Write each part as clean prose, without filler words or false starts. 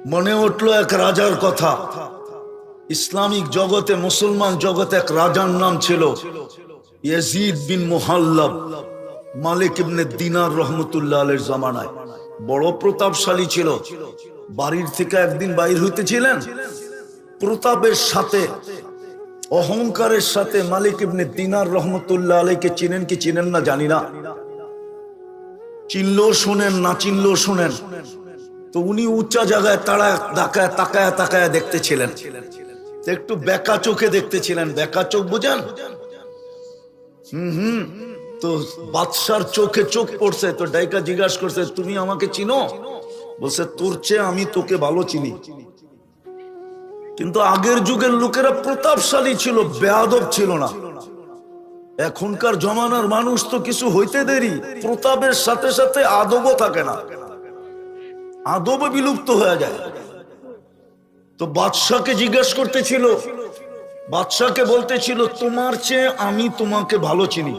মনে উঠল এক রাজার কথা। ইসলামিক জগতে, মুসলমান জগতে এক রাজার নাম ছিল ইয়াজিদ বিন মুহাল্লাব, মালিক ইবনে দিনার রহমতুল্লাহ আলাইহির জামানায়। বড় প্রতাপশালী ছিল। বাড়ির থেকে একদিন বাইর হইতেছিলেন, প্রতাপের সাথে, অহংকারের সাথে মালিক ইবনে দিনার রহমতুল্লাহ আলাইকে চিনেন কি চিনেন না জানি না, চিনলেও শুনেন, না চিনলেও শুনেন। তো উনি উচ্চা জায়গায় তাকায় তাকায় তাকায় দেখতেছিলেন, একটু বেকা চোখে দেখতেছিলেন। বেকা চোখ বুঝেন? তো বাদশার চোখে চোখ পড়ছে। তো ডাইকা জিজ্ঞাসা করছে, তুমি আমাকে চিনো? বলছে, তোর চেয়ে আমি তোকে ভালো চিনি। কিন্তু আগের যুগের লোকেরা প্রতাপশালী ছিল, বেয়াদব ছিল না। এখনকার জমানার মানুষ তো কিছু হইতে দেরি, প্রতাপের সাথে সাথে আদবও থাকে না, আদব বিলুপ্ত হয়ে যায়। তো বাদশাকে জিজ্ঞাসা করতেছিল, বাদশাকে বলতেছিল, তোমার চেয়ে আমি তোমাকে ভালো চিনি।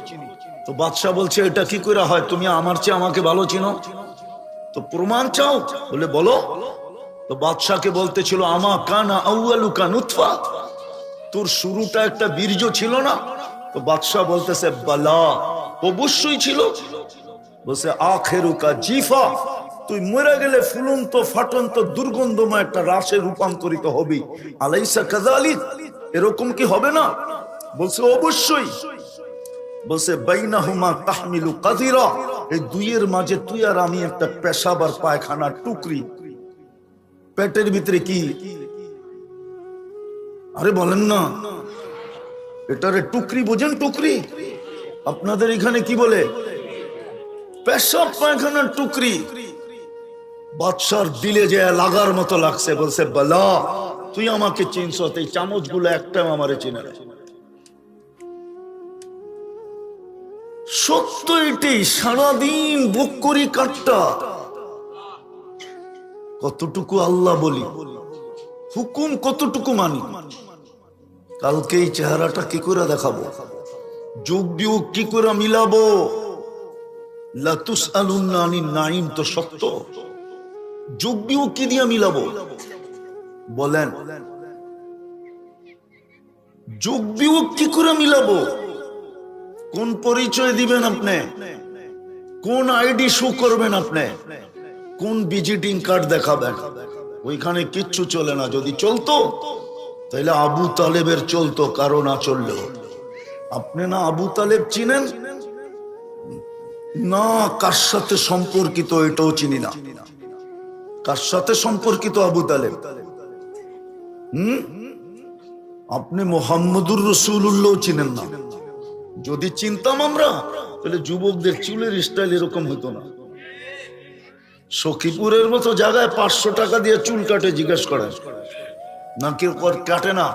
তো বাদশা বলছে, এটা কি করে হয়? তুমি আমার চেয়ে আমাকে ভালো চিনো? তো প্রমাণ চাও? বলে বলো। তো বাদশাকে বলতেছিল, আমা কানা আউয়ালুকা নুতফা, তোর শুরুটা একটা বীর্য ছিল না? তো বাদশা বলতেছে, বালা, অবশ্যই ছিল। বলছে, আখেরুকা জিফা, তুই মরে গেলে ফুলন্ত ফাটন্ত দুর্গন্ধময় একটা রাশে রূপান্তরিত হবি। আলাইসা কাযালিক, এরকম কি হবে না? বলছে, অবশ্যই। বলছে, বাইনাহুমা তাহমিলু কাযিরা, এই দুইয়ের মাঝে তুই আর আমি একটা পেশাব আর পায়খানার টুকরি। পেটের ভিতরে কি? আরে বলেন না, এটারে টুকরি বোঝেন? টুকরি আপনাদের এখানে কি বলে? পেশাব পায়খানার টুকরি। বাদশার দিলে যে লাগার মতো লাগছে। বলছে, বালা, তুই আমাকে চিনছ? এই চামচ গুলো একটাও আমারে চিনে না। সত্য এটি, সারাদিন বুক করি কাটটা। কতটুকু আল্লাহ বলি, হুকুম কতটুকু মানি। কালকে এই চেহারাটা কি করে দেখাবো? যুগ বিয়োগ কি করে মিলাবো? লাতুসআলুন্না আনিন নাঈম তো সত্য, যুগ বিয়োগ কি দিয়ে মিলাবো বলেন? যুগ বিয়োগ কি করে মিলাবো? কোন পরিচয় দিবেন আপনি? কোন আইডি শো করবেন আপনি? কোন ভিজিটিং কার্ড দেখাবেন? ওইখানে কিচ্ছু চলে না। যদি চলতো তাহলে আবু তালেবের চলতো, কারো না চললেও। আপনি না আবু তালেব চিনেন না, কার সাথে সম্পর্কিত এটাও চিনি না। কার সাথে সম্পর্কিত আবু তালেব? আপনি মোহাম্মদুর রাসূলুল্লাহ চিনেন না। যদি চিনতাম আমরা, তাহলে যুবকদের চুলের স্টাইল এরকম হতো না। সখীপুরের মতো জায়গায় 500 টাকা দিয়ে চুল কাটে, জিজ্ঞেস করেন না কেউ কাটে না?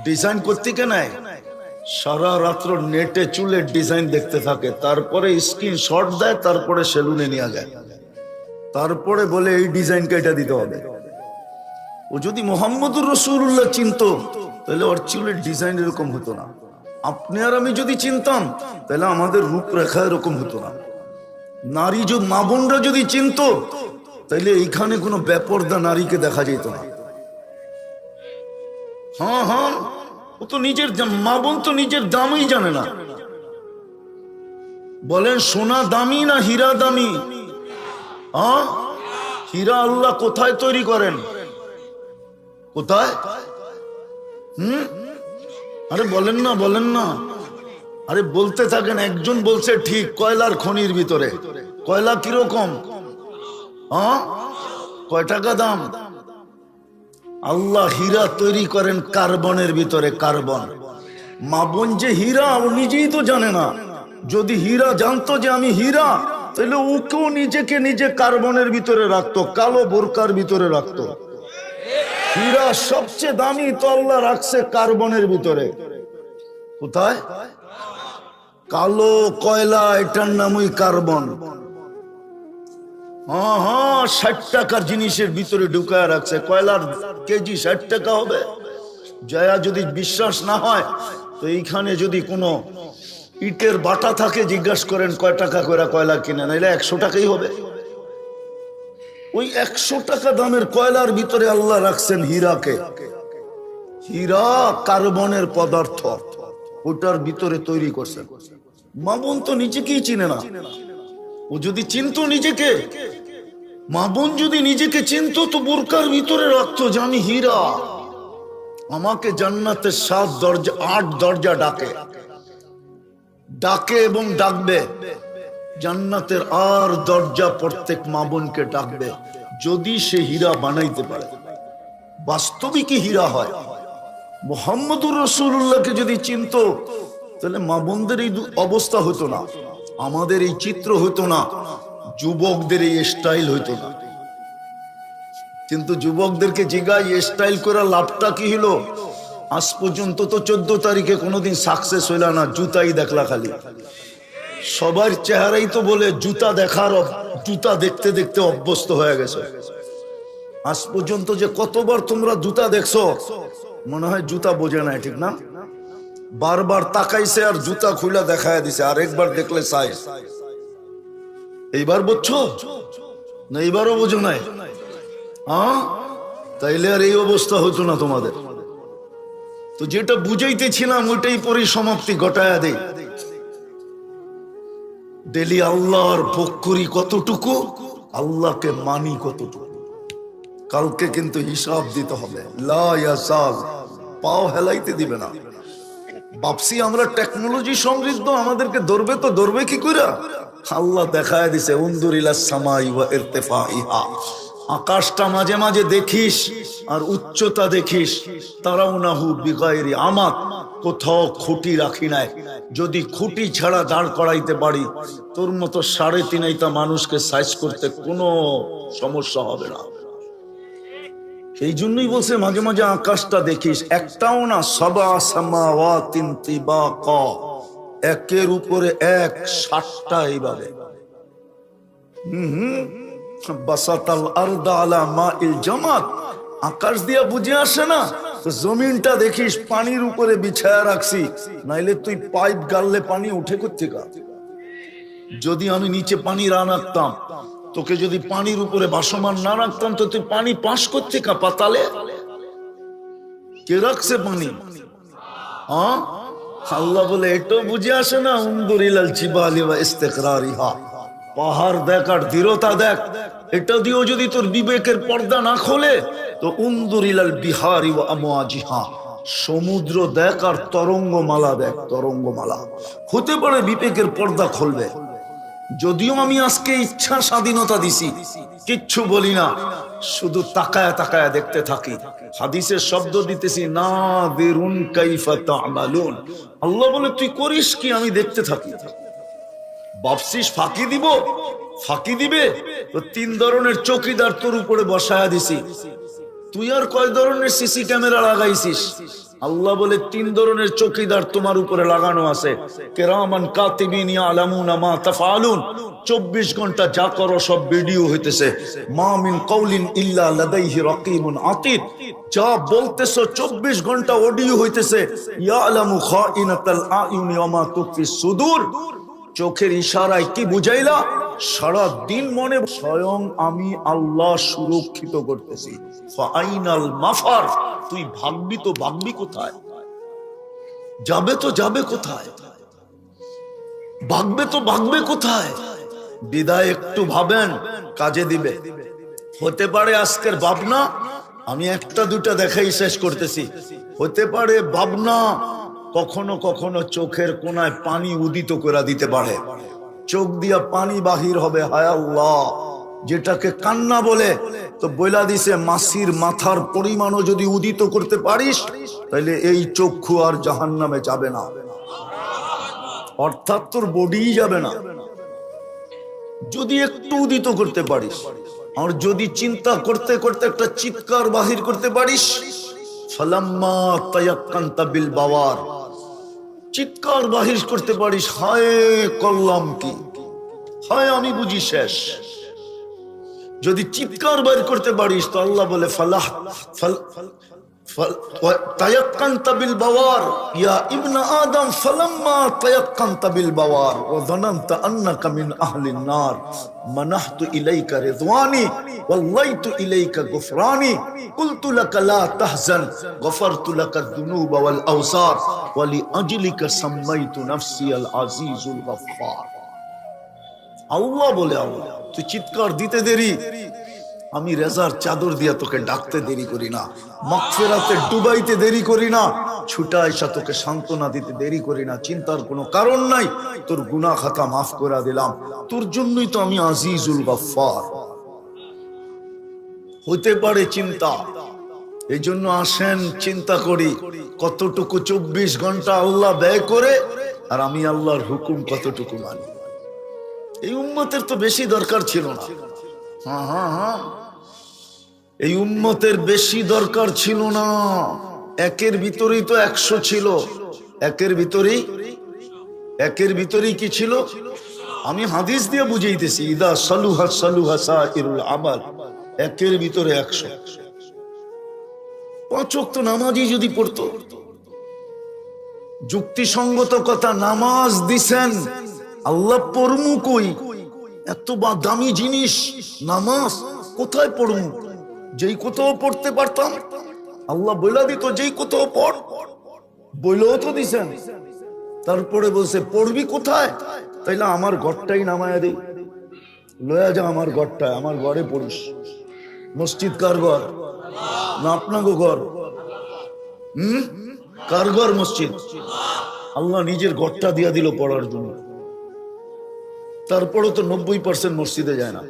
ডিজাইন করতে কে নেয়? সারা রাত্র নেটে চুলের ডিজাইন দেখতে থাকে, তারপরে স্ক্রিনশট দেয়, তারপরে সেলুনে নিয়ে যায়, তারপরে বলে এই ডিজাইন কেটে দিতে হবে। ও যদি মোহাম্মদুর রাসূলুল্লাহ চিনতো, তাহলে ওর চুলের ডিজাইন এরকম হতো না। আপনি আর আমি যদি চিনতাম, তাহলে আমাদের রূপরেখা এরকম হতো না। নারী মা বোনরা যদি চিনতো, তাহলে এইখানে কোনো বেপরদা নারীকে দেখা যেত না। হ্যাঁ হ্যাঁ, ও তো নিজের মা বোন তো নিজের দামই জানে না। বলেন, সোনা দামি না হীরা দামি? হীরা আল্লাহ কোথায় তৈরি করেন? কোথায়? আরে বলেন না, বলেন না। আরে বলতে থাকেন। একজন বলছে ঠিক, কয়লার খনির ভিতরে। কয়লা কিরকম? কয় টাকা দাম? আল্লাহ হীরা তৈরি করেন কার্বনের ভিতরে, কার্বন। মা বোন যে হীরা, ও নিজেই তো জানে না। যদি হীরা জানতো যে আমি হীরা, তাহলে ওকেও নিজেকে নিজে কার্বনের ভিতরে রাখতো, কালো বোরকার ভিতরে রাখতো। হীরা সবচেয়ে দামি, তো আল্লাহ রাখছে কার্বনের ভিতরে। কোথায়? কালো কয়লা, এটার নামই কার্বন। হ্যাঁ হ্যাঁ, 60 টাকার জিনিসের ভিতরে ঢুকায় রাখছে। কয়লার কেজি 60 টাকা হবে। জয়া যদি বিশ্বাস না হয়, তো এইখানে যদি কোনো ইটের বাটা থাকে, জিজ্ঞাসা করেন কয় টাকা করে কয়লা কিনে, নাইলে 100 টাকাই হবে। ওই 100 টাকা দামের কয়লার ভিতরে আল্লাহ রাখছেন হীরাকে। হীরা কার্বনের পদার্থ, ওটার ভিতরে তৈরি করছেন। মা বোন তো নিজেকেই চিনে না। ও যদি চিনতো নিজেকে, মা বোন যদি নিজেকে চিনতো তো বোরকার ভিতরে রাখতো যে আমি হীরা। আমাকে জান্নাতের 7 দরজা 8 দরজা ডাকে ডাকে এবং ডাকবে। জান্নাতের আর দরজা প্রত্যেক মা বোনকে ডাকবে যদি সে হীরা বানাইতে পারে। বাস্তবিকই হীরা হয়। মুহাম্মদুর রাসূলুল্লাহকে যদি চিনতো তাহলে মা বোনদের এই অবস্থা হতো না, আমাদের এই চিত্র হতো না, যুবকদের এই স্টাইল হতো না। কিন্তু যুবকদেরকে জিগাই স্টাইল করা লাভটা কি হলো? আজ পর্যন্ত তো 14 তারিখে কোনোদিন সাকসেস হইল না, জুতাই দেখলা খালি। সবার চেহারাই তো বলে জুতা দেখার, জুতা দেখতে দেখতে অভ্যস্ত হয়ে গেছে। আজ পর্যন্ত যে কতবার তোমরা জুতা দেখছো, মনে হয় জুতা বোঝে না, ঠিক না? বারবার তাকাইছে আর জুতা খুলে দেখায় দিছে, আর একবার দেখলে সাইজ। এইবার বুঝছো না? এইবারও বোঝো নাই? হ্যাঁ, তাইলে আর এই অবস্থা হতো না তোমাদের। তো যেটা বুঝাইতেছিলাম ওইটাই পরিসমাপ্তি ঘটায়া দেই। ডেলি আল্লাহর ভোগ করি কতটুকু, আল্লাহকে মানি কতটুকু। কালকে কিন্তু হিসাব দিতে হবে। লা ইয়াসাল, পাও হেলাইতে দিবে না। ভাবছি আমরা টেকনোলজি সমৃদ্ধ, আমাদেরকে ধরবে তো ধরবে কি করে? আল্লাহ দেখায় দিছে উনদুর ইলাস সামাই ওয়া ইরতিফাইহা। আকাশটা মাঝে মাঝে দেখিস আর উচ্চতা দেখিস। তারাউনাহু বিগাইরি আমাত, কোথাও খুঁটি রাখি নাই। যদি খুঁটি ছাড়া দাঁড় করাইতে পারি, তোর মতো 3.5 মানুষকে সাইজ করতে কোনো সমস্যা হবে না। এই জন্যই বলছে মাঝে মাঝে আকাশটা দেখিস, একটাও না, সাবা সামাওয়াতিন তিবাকা, একের উপরে এক, 7টা এইভাবে। বাসাতাল আরদা আলা মাইল জামাত, আকাশ দিয়া বুঝে আসে না তো জমিনটা দেখিস পানির উপরে বিছায়া রাখছি, নাইলে তুই পাইপ গাললে পানি উঠে কোত্থেকা? যদি আমি নিচে পানি রাখতাম, তোকে যদি পানির উপরে ভাসমান না রাখতাম তো তুই পানি পাস কোত্থেকা পাতালে? কে রাখছে পানি? হ্যাঁ, আল্লাহ বলে এটাও বুঝে আসে না? উনদুর ইলাল জিবালি ওয়া ইস্তিকরারিহা, পাহাড় দেখ আর দৃঢ়তা দেখ। এটা দিয়েও যদি তোর বিবেকের পর্দা না খোলে তো উনদুর ইলাল বিহারি ওয়া আমওয়াজিহা, সমুদ্র দেখ আর তরঙ্গমালা দেখ। তরঙ্গমালা হতে পারে বিবেকের পর্দা খুলবে। যদিও আমি আজকে ইচ্ছা স্বাধীনতা দিছি, কিচ্ছু বলি না, শুধু তাকায়া তাকায়া দেখতে থাকি। হাদিসের শব্দ দিতেছি, নাযিরুন কাইফা তা'মালুন। আল্লাহ বলে তুই করিস কি, আমি দেখতে থাকি। ভাবছিস ফাঁকি দিব? ফাঁকি দিবে তো 3 ধরনের চৌকিদার তোর উপরে বসায়া দিছি। তুই আর কয় ধরনের সিসি ক্যামেরা লাগাইছিস? আল্লাহ বলে 3 ধরনের চৌকিদার তোমার উপরে লাগানো আছে। কিরামান কাতিবিন ইয়ালামুনা মা তাফআলুন, 24 ঘন্টা যা করো সব ভিডিও হইতেছে। মা মিন কাউলিন ইল্লা লাদাইহি রাকিবুন আতীদ, যা বলতেছো 24 ঘন্টা অডিও হইতেছে। ইয়ালামু খাইনাতাল আয়ুনি ওয়া মা তুখফি সুদূর, চোখের ইশারায় কি বুঝাইলা? সারা দিন মনে স্বয়ং আমি আল্লাহ সুরক্ষিত করতেছি। ফাইনাল মাফার, তুই ভাগবি তো ভাগবি কোথায়? যাবে তো যাবে কোথায়? ভাগবে তো ভাগবে কোথায়? বিদায় একটু ভাবেন, কাজে দিবে। হতে পারে আজকের ভাবনা, আমি 1টা 2টা দেখাই শেষ করতেছি। হতে পারে ভাবনা কখনো কখনো চোখের কোনায় পানি উদিত করে দিতে পারে, চোখ দিয়া পানি বাহির হবে। হায় আল্লাহ, যেটাকে কান্না বলে তো বইলা দিছে, মাসির মাথার পরিমাণও যদি উদিত করতে পারিস তাহলে এই চক্ষু আর জাহান্নামে যাবে না, অর্থাৎ তোর বডি যাবে না, যদি একটু উদিত করতে পারিস। আর যদি চিন্তা করতে করতে একটা চিৎকার বাহির করতে পারিস, ফালাম্মা তায়াক্কানতা বিল বাওয়ার, চিৎকার বাহির করতে পারিস, হায় করলাম কি, হায় আমি বুঝি শেষ। যদি চিৎকার বের করতে পারিস তো আল্লাহ বলে تيقنت بالبوار يا ابن آدم فلما تيقنت بالبوار وظننت أنك من أهل النار منحت إليك رضواني والليت إليك غفراني قلت لك لا تحزن غفرت لك الذنوب والأوزار ولأجلك سميت نفسي العزيز الغفار আল্লাহ বলে আল্লাহ তুই চিৎকার দিতে দেরি আমি রেজার চাদর দিয়া তোকে ডাকতে দেরি করি না, মাগফিরাতে ডুবাইতে দেরি করি না, ছুটা এসে তোকে সান্ত্বনা দিতে দেরি করি না। চিন্তার কোনো কারণ নাই, তোর গুনাহ খাতা মাফ করে দিলাম। তোর জন্যই তো আমি আজিজুল গফফার। হতে পারে চিন্তা, এই জন্য আসেন চিন্তা করি কতটুকু 24 ঘন্টা আল্লাহ ব্যয় করে আর আমি আল্লাহর হুকুম কতটুকু মানি। এই উম্মতের তো বেশি দরকার ছিল না। হ্যাঁ, এই উম্মতের বেশি দরকার ছিল না। একের ভিতরেই তো 100 ছিল। একের ভিতরেই কি ছিল? আমি হাদিস দিয়ে বুঝাইতেছি, ইদা সালুহা সালুহা সাইরুল আমাল। একের ভিতরে 100। 5 ওয়াক্ত নামাজই যদি পড়তো, যুক্তিসঙ্গত কথা, নামাজ দিছেন আল্লাহ, পড়মু কই? এত দামি জিনিস নামাজ, কোথায় পড়মু? যেই কোথাও পড়তে পারতাম আল্লাহ বইলা দিত, যেই কোথাও পড়, বইলেও তো দিছেন। তারপরে বলছে পড়বি কোথায়? তাইলে আমার ঘরটাই নামায়া দিই, লয়া যা আমার ঘরটায়, আমার ঘরে পড়িস। মসজিদ কার ঘর? না আপনাকে ঘর? কার ঘর মসজিদ? আল্লাহ নিজের ঘরটা দিয়া দিল পড়ার জন্য। তারপরে তো 90% মসজিদে যায় না।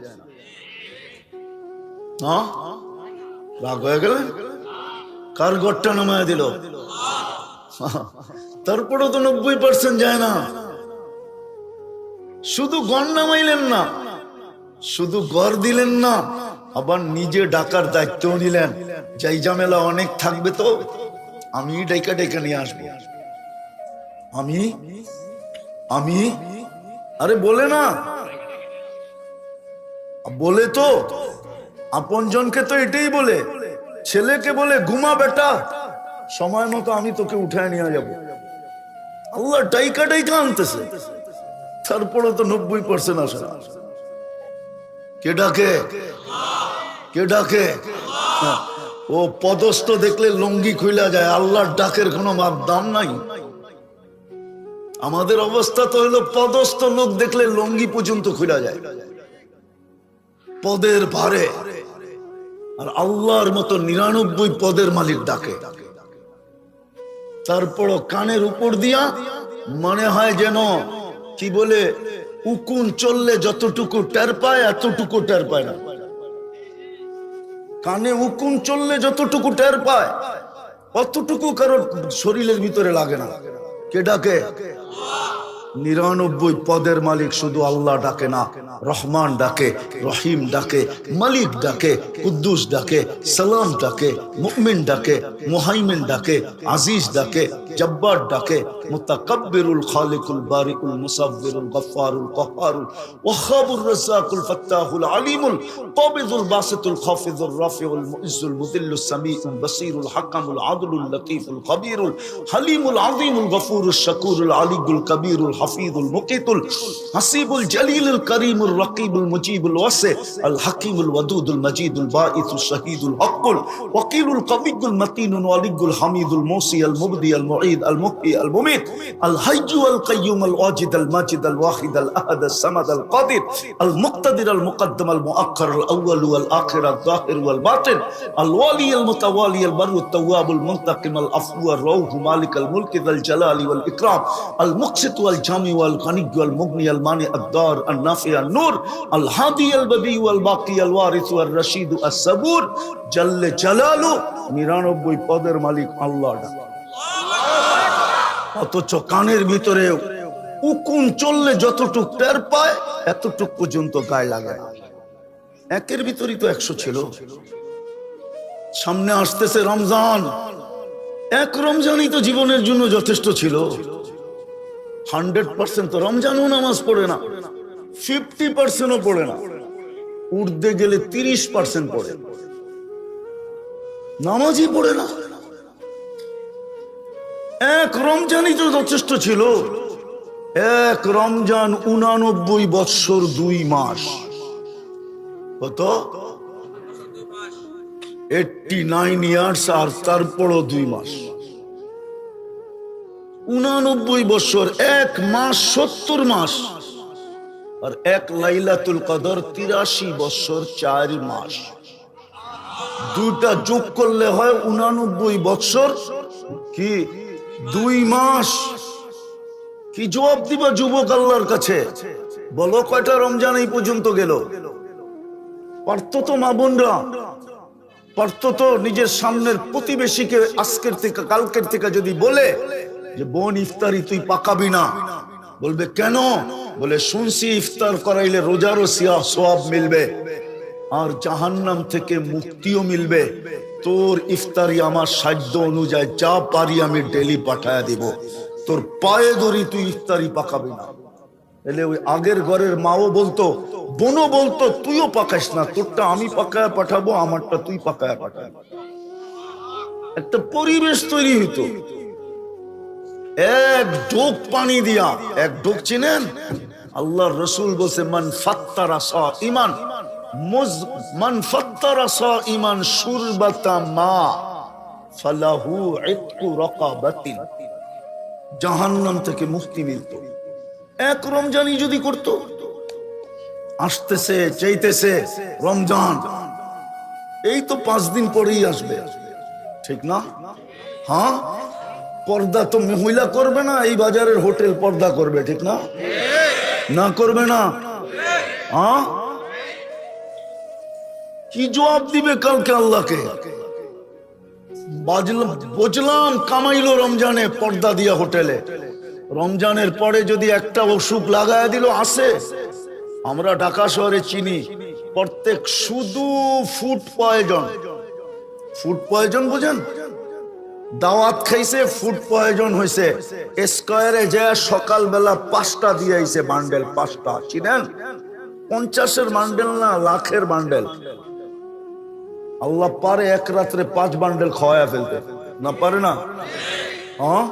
রাগ হয়ে গেল? কার ঘরটা নামায় দিল? তারপরে তো 90% যায় না। শুধু ঘর নামাইলেন না, শুধু ঘর দিলেন না, আবার নিজে ডাকার দায়িত্ব নিলেন। যাই ঝামেলা অনেক থাকবে তো আমি ডাইকা ডাইকা নিয়ে আসবো। আমি আরে বলে না, বলে তো আপন জনকে তো এটাই বলে। ছেলেকে বলে ঘুমা বেটা, সময় মতো আমি তোকে উঠায় নিয়ে যাব। আল্লাহ ডাইকা ডাইকা আনতেছে, তারপরে তো 90% আসে। কে ডাকে? ও পদস্থ দেখলে লুঙ্গি খুইলা যায়, আল্লাহর ডাকের কোনো দাম নাই। আমাদের অবস্থা তো হলো পদস্থ লোক দেখলে লুঙ্গি পর্যন্ত খুইলা যায় পদের ভারে, আর আল্লাহর মতো 99 পদের মালিক ডাকে। তারপরও কানের উপর দিয়া মনে হয় যেন কি বলে, উকুন চললে যতটুকু টের পায় এতটুকু টের পায় না। কানে উকুন চললে যতটুকু টের পায় অতটুকু কারো শরীরের ভিতরে লাগে না। কে ডাকে? 99 পদের মালিক শুধু আল্লাহ ডাকে না, রহমান ডাকে, রহিম ডাকে, মালিক ডাকে, কুদ্দুস ডাকে, সালাম ডাকে, মুমিন ডাকে, মুহাইমিন ডাকে, আজিজ ডাকে, জব্বার ডাকে, মুতাকাব্বিরুল খালিকুল বারিকুল মুসাব্বিরুল গফফারুল কহ্হারুল ওয়াহ্হাবুর রাজ্জাকুল ফাত্তাহুল আলিমুল কাবিদুল বাসিতুল খাফিজুর রাফিউল মুইজ্জুল মুদিল্লুস সামিউল বাসীরুল হাকামুল আদলুল লতীফুল খবীরুল হালিমুল আযীমুল গফুরুশ শাকুরুল আলিয়ুল কবীরুল হাফিজুল মুকিতুল হাসিবুল জলিলুল করিমুল রকিবুল মুজিবুল ওয়াসি আল হাকিমুল ওয়াদুদুল মজিদুল বাঈসুশ শাহীদুল হকুল ওয়াকিলুল কবিয়ুল মতিনুল ওয়ালিয়ুল হামিদুল মুসি আল মুবদি আল মুঈদ আল মুহয়ি আল মুমীত আল হাইয়্যু আল কাইয়্যুম আল ওয়াজিদ আল মাজিদ আল ওয়াহিদ আল আহাদ আল সামাদ আল কাদির আল মুক্তাদির আল মুকদ্দম আল মুআক্খার আল আউয়াল ওয়াল আখির আল যাহির ওয়াল বাতিন আল ওয়ালি আল মুতাওয়ালি আল বারু আত তাওয়াব আল মুনতাকিম আল আফু আর রাউহ মালিক আল মুলক যাল জালালি ওয়াল ইকরাম আল মুকসিত ওয়াল জামি ওয়াল গানি ওয়াল মুগনি আল মানি আদ দার আন নাফি আন নূর আল হাদি আল বদি ওয়াল বাকি আল ওয়ারিস ওয়াল রশিদ আস সাবুর জাল্লে জালালু 99 পদের মালিক আল্লাহ। অথচ কানের ভিতরে উকুন চললে যতটুক টের পায় এতটুক পর্যন্ত গায়ে লাগে না। একের ভিতরেই তো 100 ছিল। সামনে আসতেছে রমজান, এক রমজানই তো জীবনের জন্য যথেষ্ট ছিল। 100% তো রমজানও নামাজ পড়ে না, 50%ও পড়ে না, উর্দে গেলে 30% পড়ে, নামাজই পড়ে না। এক রমজানই তো যথেষ্ট ছিল। এক রমজান 89 বৎসর 2 মাস। কত? 89 ইয়ার্স, আর তারপরও 2 মাস। 89 বছর, 1 মাস 70 মাস, আর এক লাইলাতুল কদর 83 বছর 4 মাস। দুইটা যোগ করলে হয় 89 বছর কি 2 মাস। কি জবাব দিবা যুবক আল্লাহর কাছে? বলো কয়টা রমজান এই পর্যন্ত গেল? পারতো তো মা বোনরা, পারতো তো নিজের সামনের প্রতিবেশীকে আজকের থেকে কালকের থেকে যদি বলে যে বোন ইফতারি তুই পাকাবি না, বলবে কেন? বলে শুনছি ইফতার করাইলে রোজারও সওয়াব মিলবে আর জাহান্নাম থেকে মুক্তিও মিলবে। তোর ইফতারি আমার সাধ্য অনুযায়ী যা পারি আমি ডেলি পাঠায়া দিব, তোর পায়ে ধরি তুই ইফতারি পাকাবি না। এলে ওই আগের ঘরের মাও বলতো, বোনও বলতো তুইও পাকাইস না, তোরটা আমি পাকায়া পাঠাবো, আমারটা তুই পাকায়া পাঠাবো। একটা পরিবেশ তৈরি হইতো। এক ডোক পানি দিয়া, এক ডোক চিনেন? আল্লাহর রাসূল বলছে মান ফাত্তারা সাঈমান মান ফাত্তারা সাঈমান শুরবাতা মা ফালাহু ইতকু রাকাবাতিন, জাহান্নাম থেকে মুক্তি মিলত। এক রমজানই যদি করত। আসতেছে চাইতেছে রমজান, এই তো 5 দিন পরেই আসবে, ঠিক না? হ্যাঁ, পর্দা তো মহিলা করবে না, এই বাজারের হোটেল পর্দা করবে, ঠিক না? না করবে না? হ্যাঁ, কি জবাব দিবে কালকে আল্লাহকে? বুঝলাম কামাইলো রমজানে পর্দা দিয়া হোটেলে, রমজানের পরে যদি একটা অসুখ লাগায় দিল আসে। আমরা ঢাকা শহরে চিনি প্রত্যেক শুধু ফুড পয়জন। ফুড পয়জন বুঝেন? দাওয়াত খাইছে, ফুড পয়জন হয়েছে, স্কয়ারে যে সকালবেলা 5টা দিয়ে আইছে বান্ডেল, 5টা চিনেন? 50-এর বান্ডেল না, লাখের বান্ডেল। আল্লাহ পারে এক রাত্রে 5 বান্ডেল খাওয়ায়া ফেলতে, না পারে না? হ্যাঁ,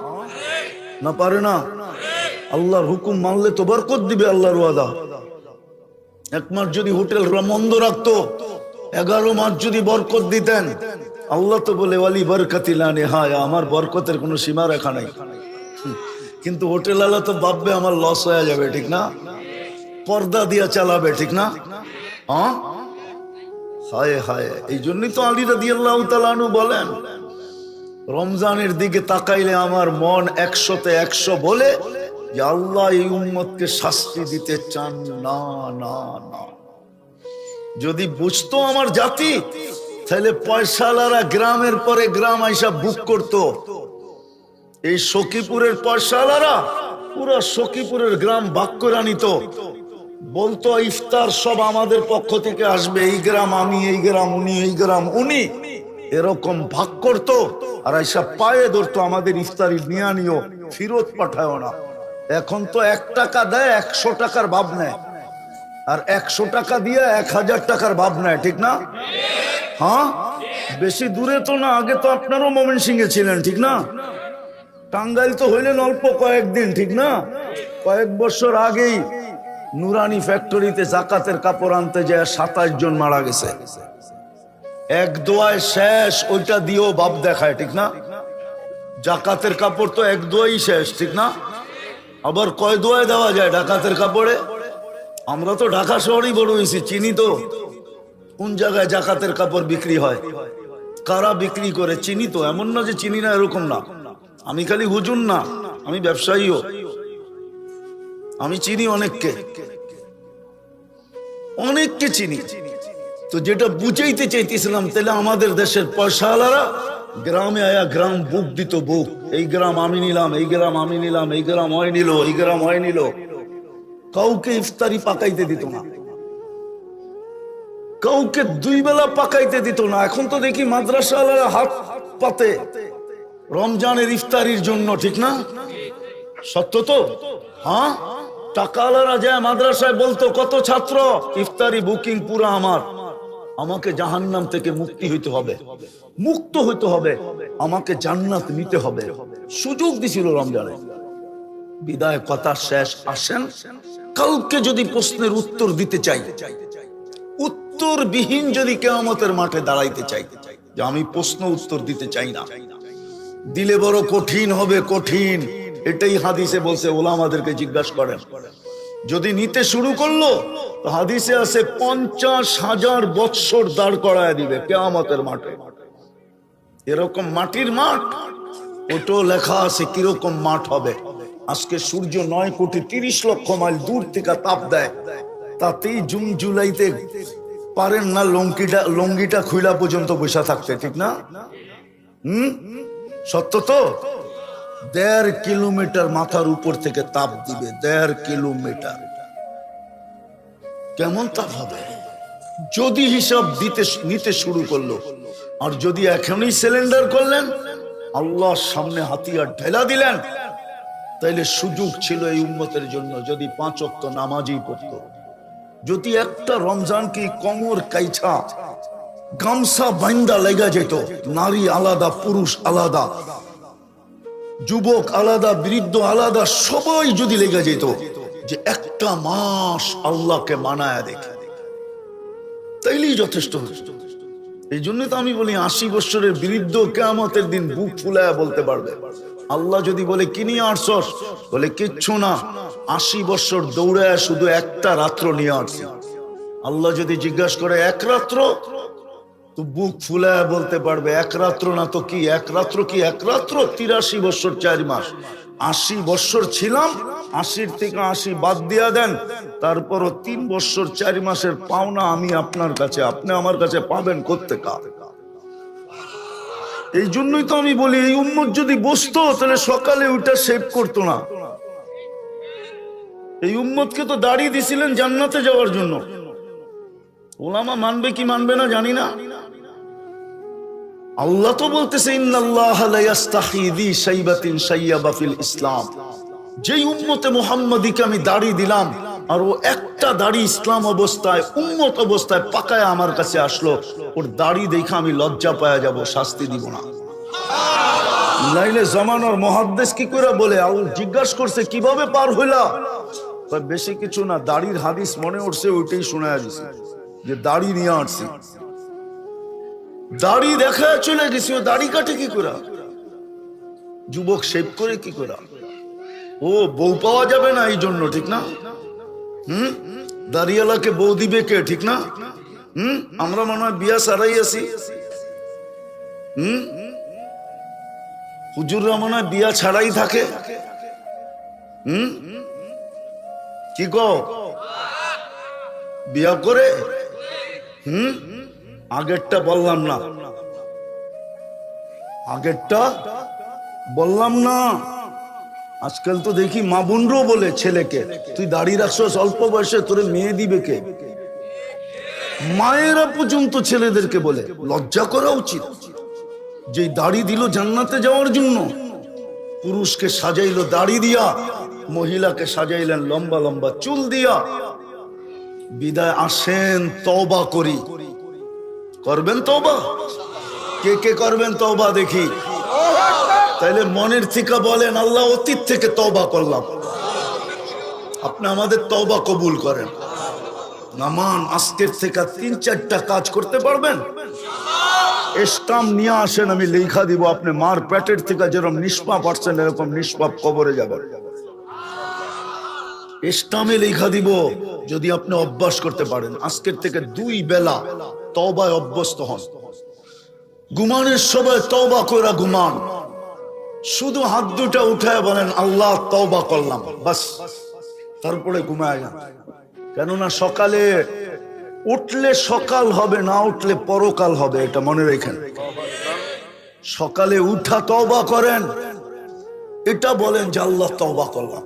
না পারে না? আল্লাহর হুকুম মানলে তো বরকত দিবে আল্লাহর ওয়াদা। 1 মাস যদি হোটেল বন্ধ রাখতো, 11 মাস যদি বরকত দিতেন, আল্লাহ তো বলে ওয়ালি বরকতি লা নিহায়া, আমার বরকতের কোনো সীমা রেখা নাই। কিন্তু হোটেল আলা তো ভাববে আমার লস হয়ে যাবে, ঠিক না? পর্দা দিয়া চালাবে, ঠিক না? হ্যাঁ, হায় হায়। এই জন্যই তো আলী রাদিয়াল্লাহু তাআলা আনহু বলেন, রমজানের দিকে তাকাইলে আমার মন 100-তে 100 বলে যে আল্লাহ এই উম্মতকে শাস্তি দিতে চান না, না, না। যদি বুঝতো আমার জাতি, তাহলে পয়সাওয়ালারা গ্রামের পরে গ্রাম আইসা বুক করতো। এই সখীপুরের পয়সাওয়ালারা পুরো সখীপুরের গ্রাম ভাগ করে নিত, বলতো ইফতার সব আমাদের পক্ষ থেকে আসবে, এই গ্রাম আমি, এই গ্রাম উনি, এই গ্রাম উনি, এরকম ভাগ করতো। আর আইসা পায়ে ধরতো, আমাদের ইফতারি নিয়ে নিও, ফিরত পাঠায় না। এখন তো 1 টাকা দেয় 100 টাকার ভাব নেয়, আর 100 টাকা দিয়ে 1000 টাকার ভাব নেয়, ঠিক না? হ্যাঁ, বেশি দূরে তো না, আগে তো আপনারও ময়মনসিংহে ছিলেন, ঠিক না? টাঙ্গাইল তো হইলেন অল্প কয়েকদিন, ঠিক না? কয়েক বছর আগেই নুরানি ফ্যাক্টরিতে জাকাতের কাপড় আনতে যায় 27 জন মারা গেছে। এক দোয়ায় শেষ, ওইটা দিয়েও বাপ দেখায়, ঠিক না? জাকাতের কাপড় তো এক দোয়াই শেষ, ঠিক না? আবার কয় দোয়ায় দেওয়া যায় ডাকাতের কাপড়ে? আমরা তো ঢাকা শহরেই বড় হয়েছি, চিনি তো কোন জায়গায় জাকাতের কাপড় বিক্রি হয়, কারা বিক্রি করে চিনি তো। এমন না যে চিনি না, এরকম না। আমি খালি হুজুর না, আমি ব্যবসায়ীও, আমি চিনি অনেককে, অনেককে চিনি। তো যেটা বুঝাইতে চাইতেছিলাম, তাহলে আমাদের দেশের পয়সাওয়ালারা গ্রামে আয়া গ্রাম বুক দিত, বুক, এই গ্রাম আমি নিলাম, এই গ্রাম আমি নিলাম, এই গ্রাম হয় নিল, এই গ্রাম হয় নিল। কাউকে ইফতারি পাকাইতে দিত না, কাউকে 2 বেলা পাকাইতে দিত না। এখন তো দেখি মাদ্রাসাওয়ালারা হাত পাতে রমজানের ইফতারির জন্য, ঠিক না? সত্য তো? হ্যাঁ, টাকাওয়ালারা যায় মাদ্রাসায় বলতো কত ছাত্র, ইফতারি বুকিং পুরো আমার, আমাকে জাহান্নাম থেকে মুক্তি হইতে হবে, মুক্ত হইতে হবে, আমাকে জান্নাত নিতে হবে। সুযোগ দিছিল রমজানে। বিদায় কথা শেষ। আসেন কালকে যদি প্রশ্নের উত্তর দিতে চাই, উত্তরবিহীন যদি কিয়ামতের মাঠে দাঁড়াইতে চাই, যে আমি প্রশ্ন উত্তর দিতে চাই না, দিলে বড় কঠিন হবে, কঠিন। এটাই হাদিসে বলছে, ওলামাদেরকে জিজ্ঞাসা করেন। যদি নিতে শুরু করলো তো হাদিসে আছে 50,000 বৎসর দাঁড় করায় দিবে কিয়ামতের মাঠে। এরকম মাটির মাঠ, ওটাও লেখা আছে কিরকম মাঠ হবে। আজকে সূর্য 9,30,00,000 মাইল দূর থেকে তাপ দেয়, তাতেই জুন জুলাইতে পারেন না লঙ্গিটা খুইলা পর্যন্ত বসে থাকতে, ঠিক না? সত্য তো। 1.5 কিলোমিটার মাথার উপর থেকে তাপ দিবে, 1.5 কিলোমিটার। কেমন তাপ হবে যদি হিসাব নিতে শুরু করলো। আর যদি এখনই সিলিন্ডার করলেন, আল্লাহর সামনে হাতিয়ার ঢেলা দিলেন, তাইলে সুযোগ ছিল এই উম্মতের জন্য যদি 5 ওয়াক্ত নামাজই পড়তো। যদি একটা রমজান কি কমর কাইছা গামছা বাইন্দা লেগা যেত, নারী আলাদা, পুরুষ আলাদা, যুবক আলাদা, বৃদ্ধ আলাদা, সবাই যদি লেগে যেত যে একটা মাস আল্লাহকে মানায়া দেখে, তাইলেই যথেষ্ট। এই জন্য তো আমি বলি 80 বছরের বৃদ্ধ কিয়ামতের দিন বুক ফুলায়া বলতে পারবে। আল্লাহ যদি বলে কি নিয়ে আসছস, বলে কিচ্ছু না, 80 বছর দৌড়ায় শুধু একটা রাত্র নিয়ে আসছি। আল্লাহ যদি জিজ্ঞাসা করে এক রাত্র, তো বুক ফুলায় বলতে পারবে এক রাত্র না তো কি, এক রাত্র কি এক রাত্র, 83 বছর 4 মাস। 80 বছর ছিলাম, 80 থেকে 80 বাদ দিয়া দেন, তারপরও 3 বছর 4 মাসের পাওনা আমি আপনার কাছে, আপনি আমার কাছে পাবেন কোত্থেকে? এই জন্যই তো আমি বলি, এই উম্মত যদি বসতো তাহলে সকালে ওইটা সেভ করতো না। এই উম্মতকে তো দাড়ি দিছিলেন জান্নাতে যাওয়ার জন্য। ওলামা মানবে কি মানবে না জানি না। আল্লাহ তো বলতেছে ইন্নাল্লাহা লা ইস্তাহি যি শাইবাতিন শাইয়াবা ফিল ইসলাম। যেই উম্মতে মুহাম্মাদিকে আমি দাড়ি দিলাম আর ও একটা দাড়ি ইসলাম অবস্থায়, উম্মত অবস্থায় পাকায় আমার কাছে আসলো, ওর দাড়ি দেখে আমি লজ্জা পায়া যাব, শাস্তি দিব না। লাইলে জামানার মুহাদ্দিস কি করে বলে, জিজ্ঞাসা করছে কিভাবে পার হইলা? বেশি কিছু না, দাড়ির হাদিস মনে উঠছে, ওইটাই শোনায়া দিছে যে দাড়ি নিয়ে আসছি। দাড়ি দেখা চলে গেছি, ও দাড়ি কাটে কি করে? যুবক শেভ করে কি করে? ও বউ পাওয়া যাবে না এই জন্য, ঠিক না? দাড়িওয়ালাকে বউ দিবে কে, ঠিক না? আমরা মনে হয় বিয়া সারাই আছি। হুজুররা মনে হয় বিয়া ছাড়াই থাকে। কি গো, বিয়া করে? আগেরটা বললাম না, আগেরটা বললাম না। আজকাল তো দেখি মা বোনরাও বলে ছেলেকে, তুই দাড়ি রাখছস অল্প বয়সে, তোরে মেয়ে দিবে কে? মায়েরা পর্যন্ত ছেলেদেরকে বলে। লজ্জা করা উচিত। যে দাড়ি দিল জান্নাতে যাওয়ার জন্য, পুরুষকে সাজাইলো দাড়ি দিয়া, মহিলাকে সাজাইলেন লম্বা লম্বা চুল দিয়া। বিদায় আসেন তওবা করি। করবেন তওবা? কে কে করবেন তওবা দেখি? তাইলে মনের থেকে বলেন, আল্লাহ অতীত থেকে তওবা করলাম, আপনি আমাদের তওবা কবুল করেন। নামান আজকের থেকে 3-4টা কাজ করতে পারবেন? স্টাম্প নিয়ে আসেন, আমি লেখা দিব, আপনি মার পেটের থেকে যেরকম নিষ্পাপ আসছেন এরকম নিষ্পাপ কবরে যাবেন। স্টাম্পে লেখা দিব যদি আপনি অভ্যাস করতে পারেন। আজকের থেকে 2 বেলা তওবায় অভ্যস্ত হন। ঘুমানোর সময় তওবা কইরা ঘুমান। শুধু হাত দুটা উঠায় বলেন আল্লাহ তওবা করলাম, বাস। তারপরে ঘুমায় যান। কেননা সকালে উঠলে সকাল হবে, না উঠলে পরকাল হবে, এটা মনে রাখেন। সকালে উঠা তওবা করেন, এটা বলেন যে আল্লাহ তওবা করলাম,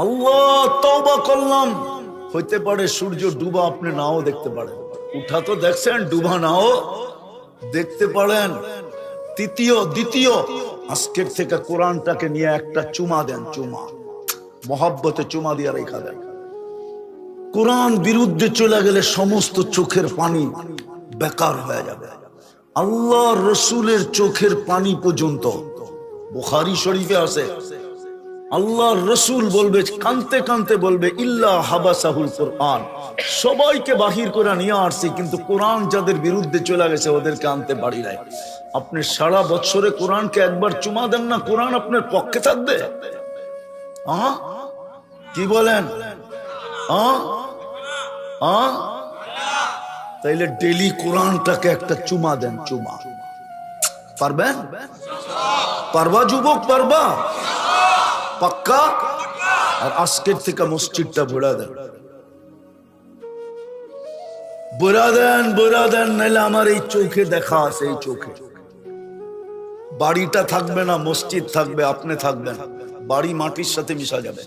আল্লাহ তওবা করলাম। হইতে পারে সূর্য ডুবা আপনি নাও দেখতে পারেন, উঠা তো দেখছেন, ডুবা নাও দেখতে পারেন। দ্বিতীয় আজকের থেকে কোরআনটাকে নিয়ে একটা চুমা দেন, চুমা মহব্বতে চুমা দিয়ে রেখা দেন। কোরআন বিরুদ্ধে চলে গেলে সমস্ত চোখের পানি বেকার হয়ে যাবে। আল্লাহ রসুলের চোখের পানি পর্যন্ত বুখারী শরীফে আছে, আল্লাহ রসুল বলবে, কানতে কানতে বলবে, ইল্লা হাবাসাহুল কোরআন, সবাইকে বাহির করে নিয়ে আসছি, কিন্তু কোরআন যাদের বিরুদ্ধে চলে গেছে ওদেরকে আনতে পারি নাই। আপনি সারা বছরে কোরআনকে একবার চুমা দেন না, কোরআন আপনার পক্ষে থাকবে? কি বলেন? তাইলে ডেলি কোরআনটাকে একটা চুমা দেন, চুমা। পারবেন? পারবা যুবক, পারবা? পাক্কা? আর আজকের থেকে মসজিদটা ভরা দেন, ভরা দেন, ভরা দেন, নাহলে আমার এই চোখে দেখা আছে, এই চোখে বাড়িটা থাকবে না, মসজিদ থাকবে, আপনি থাকবেন, বাড়ি মাটির সাথে মিশা যাবে।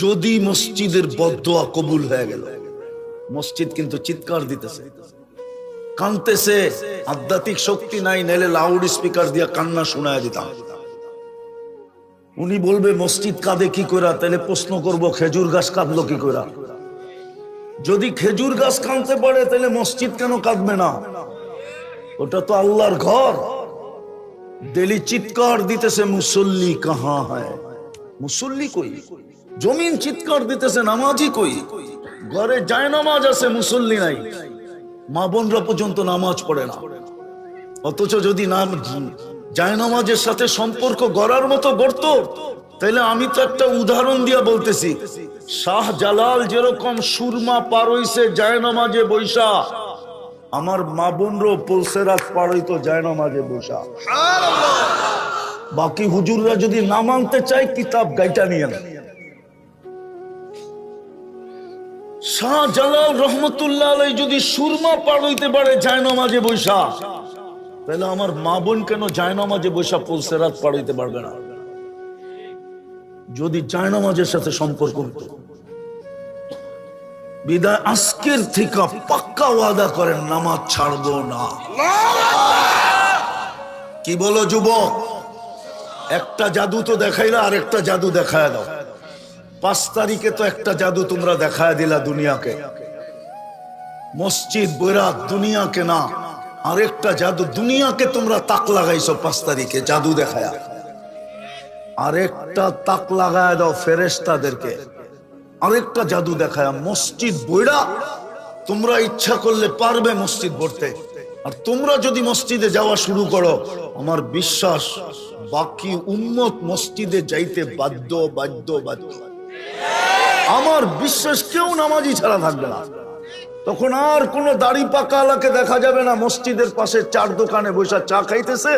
যদি মসজিদের বদদোয়া কবুল হয়ে গেল, মসজিদ কিন্তু চিৎকার দিতেছে, কানতেছে, আধ্যাত্মিক শক্তি নাই, নাহলে লাউড স্পিকার দিয়া কান্না শোনায় দিতাম। উনি বলবে মসজিদ কাঁদে কি করে, তাহলে প্রশ্ন করব খেজুর গাছ কাঁদলো কি করে? যদি খেজুর গাছ কাঁদতে পারে তাহলে মসজিদ কেন কাঁদবে না? ওটা তো আল্লাহর ঘর। ডেলি চিৎকার দিতেছে, মুসল্লি কাহা হয়? মুসল্লি কই? জমিন চিৎকার দিতেছে, নামাজি কই? ঘরে যায় নামাজ আছে, মুসল্লি নাই, মা বোনরা পর্যন্ত নামাজ পড়ে না। অথচ যদি নাম যায় নামাজের সাথে সম্পর্ক গড়ার মতো গড়ত, তাহলে আমি তো একটা উদাহরণ দিয়া বলতেছি, শাহ জালাল যেরকম সুরমা পার হইছে যায় নামাজে বৈশা, আমার মা বোনরও পুলসেরাত পার হইতো যায় নামাজে বৈশা। বাকি হুজুররা যদি না মানতে চায়, কিতাব গাইটা নিয়ে নেন। শাহ জালাল রহমতুল্লাহ আলাইহি যদি সুরমা পার হইতে পারে যায় নামাজে বৈশা, তাহলে আমার মা বোন কেন যায় নামাজে বৈশা পুলসেরাত পার হইতে পারবে না? যদি যায় নামাজের সাথে সম্পর্ক হতো। বিদায় আজকের থেকে পাক্কা ওয়াদা করেন, নামাজ ছাড়বো না। কি বলো যুবক? একটা জাদু তো দেখাইলা, আর একটা জাদু দেখায় দাও। 5 তারিখে তো একটা জাদু তোমরা দেখায় দিলা দুনিয়াকে, মসজিদ বৈরাত, দুনিয়াকে না, আরেকটা জাদু দুনিয়াকে তোমরা তাক লাগাইছো 5 তারিখে জাদু দেখায়া। আরেকটা তাক লাগায় দাও ফেরেশতাদেরকে, আরেকটা জাদু দেখায় মসজিদ বৈরা। তোমরা ইচ্ছা করলে পারবে মসজিদ ভরতে, আর তোমরা যদি মসজিদে যাওয়া শুরু করো, আমার বিশ্বাস বাকি উম্মত মসজিদে যাইতে বাধ্য বাধ্য বাধ্য। আমার বিশ্বাস কেউ নামাজি ছাড়া থাকবে না। তখন আর কোন দাড়ি পাকা আলাকে দেখা যাবে না মসজিদের পাশে 4 দোকানে বসে চা খাইতেছে